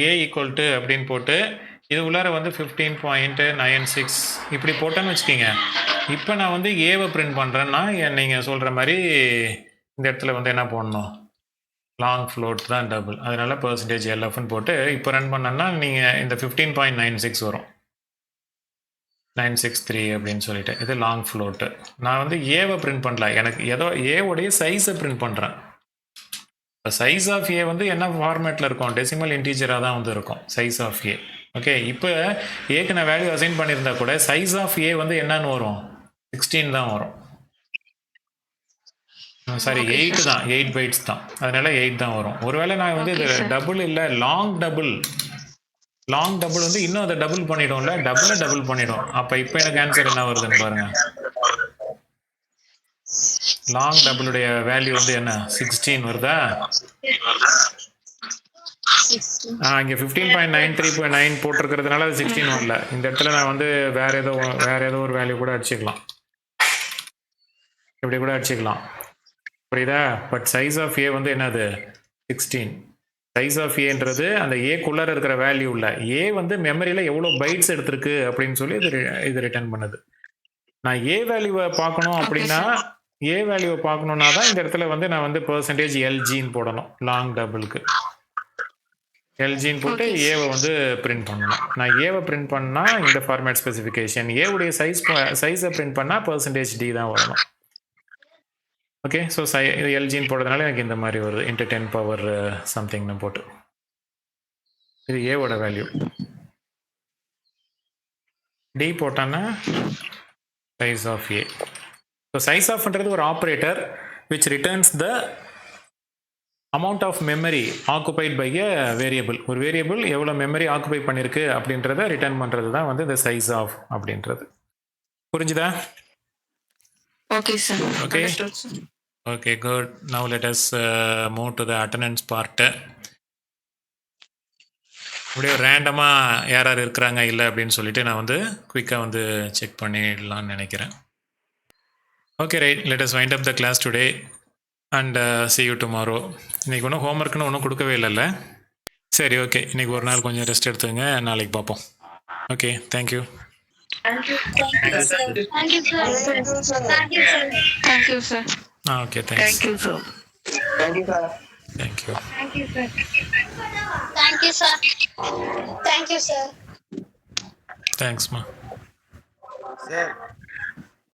ஏ ஈக்குவல் டு அப்படின்னு போட்டு இது உள்ளார வந்து 15.96 இப்படி போட்டேன்னு வச்சுக்கிங்க. இப்போ நான் வந்து ஏவை பிரிண்ட் பண்ணுறேன்னா நீங்கள் சொல்கிற மாதிரி இந்த இடத்துல வந்து என்ன போடணும், லாங் ஃப்ளோட் தான் டபுள். அதனால பெர்சன்டேஜ் எல்எஃப்னு போட்டு இப்போ ரன் பண்ணோன்னா நீங்கள் இந்த 15.96 வரும். 963 அப்படின்னு சொல்லிட்டு இது லாங் ஃப்ளோட்டு. நான் வந்து ஏவை பிரிண்ட் பண்ணல, எனக்கு ஏதோ ஏவுடைய சைஸை பிரிண்ட் பண்ணுறேன். சைஸ் ஆஃப் ஏ வந்து என்ன ஃபார்மேட்டில் இருக்கும், டெசிமல் இன்டீஜராக தான் வந்து இருக்கும் சைஸ் ஆஃப் ஏ. ஓகே, இப்போ ஏக்கு நான் வேல்யூ அசைன் பண்ணியிருந்தா கூட சைஸ் ஆஃப் ஏ வந்து என்னன்னு வரும், 16 தான் வரும். சாரி, 8 தான், 8 பைட்ஸ் தான். அதனால 8 தான் வரும். ஒருவேளை நான் வந்து இது டபுள் இல்லை, லாங் டபுள் வந்து இன்னும் அதை டபுள் பண்ணிடும்ல, டபுள் பண்ணிடும். அப்போ இப்போ எனக்கு ஆன்சர் என்ன வருதுன்னு பாருங்க. லாங் டபுளுடைய வேல்யூ வந்து என்ன, 16 வருதா? இங்கே 15.93.9 போட்டிருக்கிறதுனால அது 16 வரல. இந்த இடத்துல நான் வந்து வேற ஏதோ ஒரு வேல்யூ கூட அடிச்சுக்கலாம், இப்படி கூட அடிச்சுக்கலாம். புரியுதா? பட் சைஸ் ஆஃப் ஏ வந்து என்னது, 16. சைஸ் ஆஃப் ஏன்றது அந்த ஏக்குள்ளார இருக்கிற வேல்யூ இல்லை. ஏ வந்து மெமரியில் எவ்வளோ பைட்ஸ் எடுத்திருக்கு அப்படின்னு சொல்லி இது ரிட்டர்ன் பண்ணுது. நான் ஏ வேல்யூவை பார்க்கணும் அப்படின்னா, ஏ வேல்யூவை பார்க்கணுன்னா தான் இந்த இடத்துல வந்து நான் வந்து பெர்சன்டேஜ் எல்ஜின்னு போடணும். லாங் டபுளுக்கு எல்ஜின்னு போட்டு ஏவை வந்து பிரிண்ட் பண்ணணும். நான் ஏவை பிரிண்ட் பண்ணால் இந்த ஃபார்மேட் ஸ்பெசிஃபிகேஷன், ஏவுடைய சைஸை பிரிண்ட் பண்ணால் பெர்சன்டேஜ் டி தான் வரணும். ஓகே, ஸோ இது எல்ஜின்னு போடுறதுனால எனக்கு இந்த மாதிரி வருது, இன்ட்டு 10 பவர் சம்திங்னு போட்டு. இது ஏவோட வேல்யூ. டி போட்டான்னா size of A. So size ஆஃப்ன்றது ஒரு operator which returns the amount of memory occupied by a variable. ஒரு வேரியபிள் எவ்வளோ மெமரி ஆக்குபை பண்ணியிருக்கு அப்படின்றத ரிட்டர்ன் பண்ணுறது தான் வந்து இந்த சைஸ் ஆஃப் அப்படின்றது. புரிஞ்சுதா? Okay sir. Okay, okay, good. Now let us move to the attendance part. அப்படியே ரேண்டமாக யார் இருக்கிறாங்க இல்லை அப்படின்னு சொல்லிட்டு நான் வந்து குயிக்காக வந்து செக் பண்ணிடலான்னு நினைக்கிறேன். Okay, right. Let us wind up the class today and see you tomorrow. இன்றைக்கி ஒன்றும் ஹோம்ஒர்க்குன்னு ஒன்றும் கொடுக்கவே இல்லைல்ல? சரி, ஓகே. இன்றைக்கி ஒரு நாள் கொஞ்சம் ரெஸ்ட் எடுத்துங்க, நாளைக்கு பார்ப்போம். Okay, thank you. Thank you sir. Okay thanks. Thank you sir. Thank you. தேங்க்ஸ்மா. சார்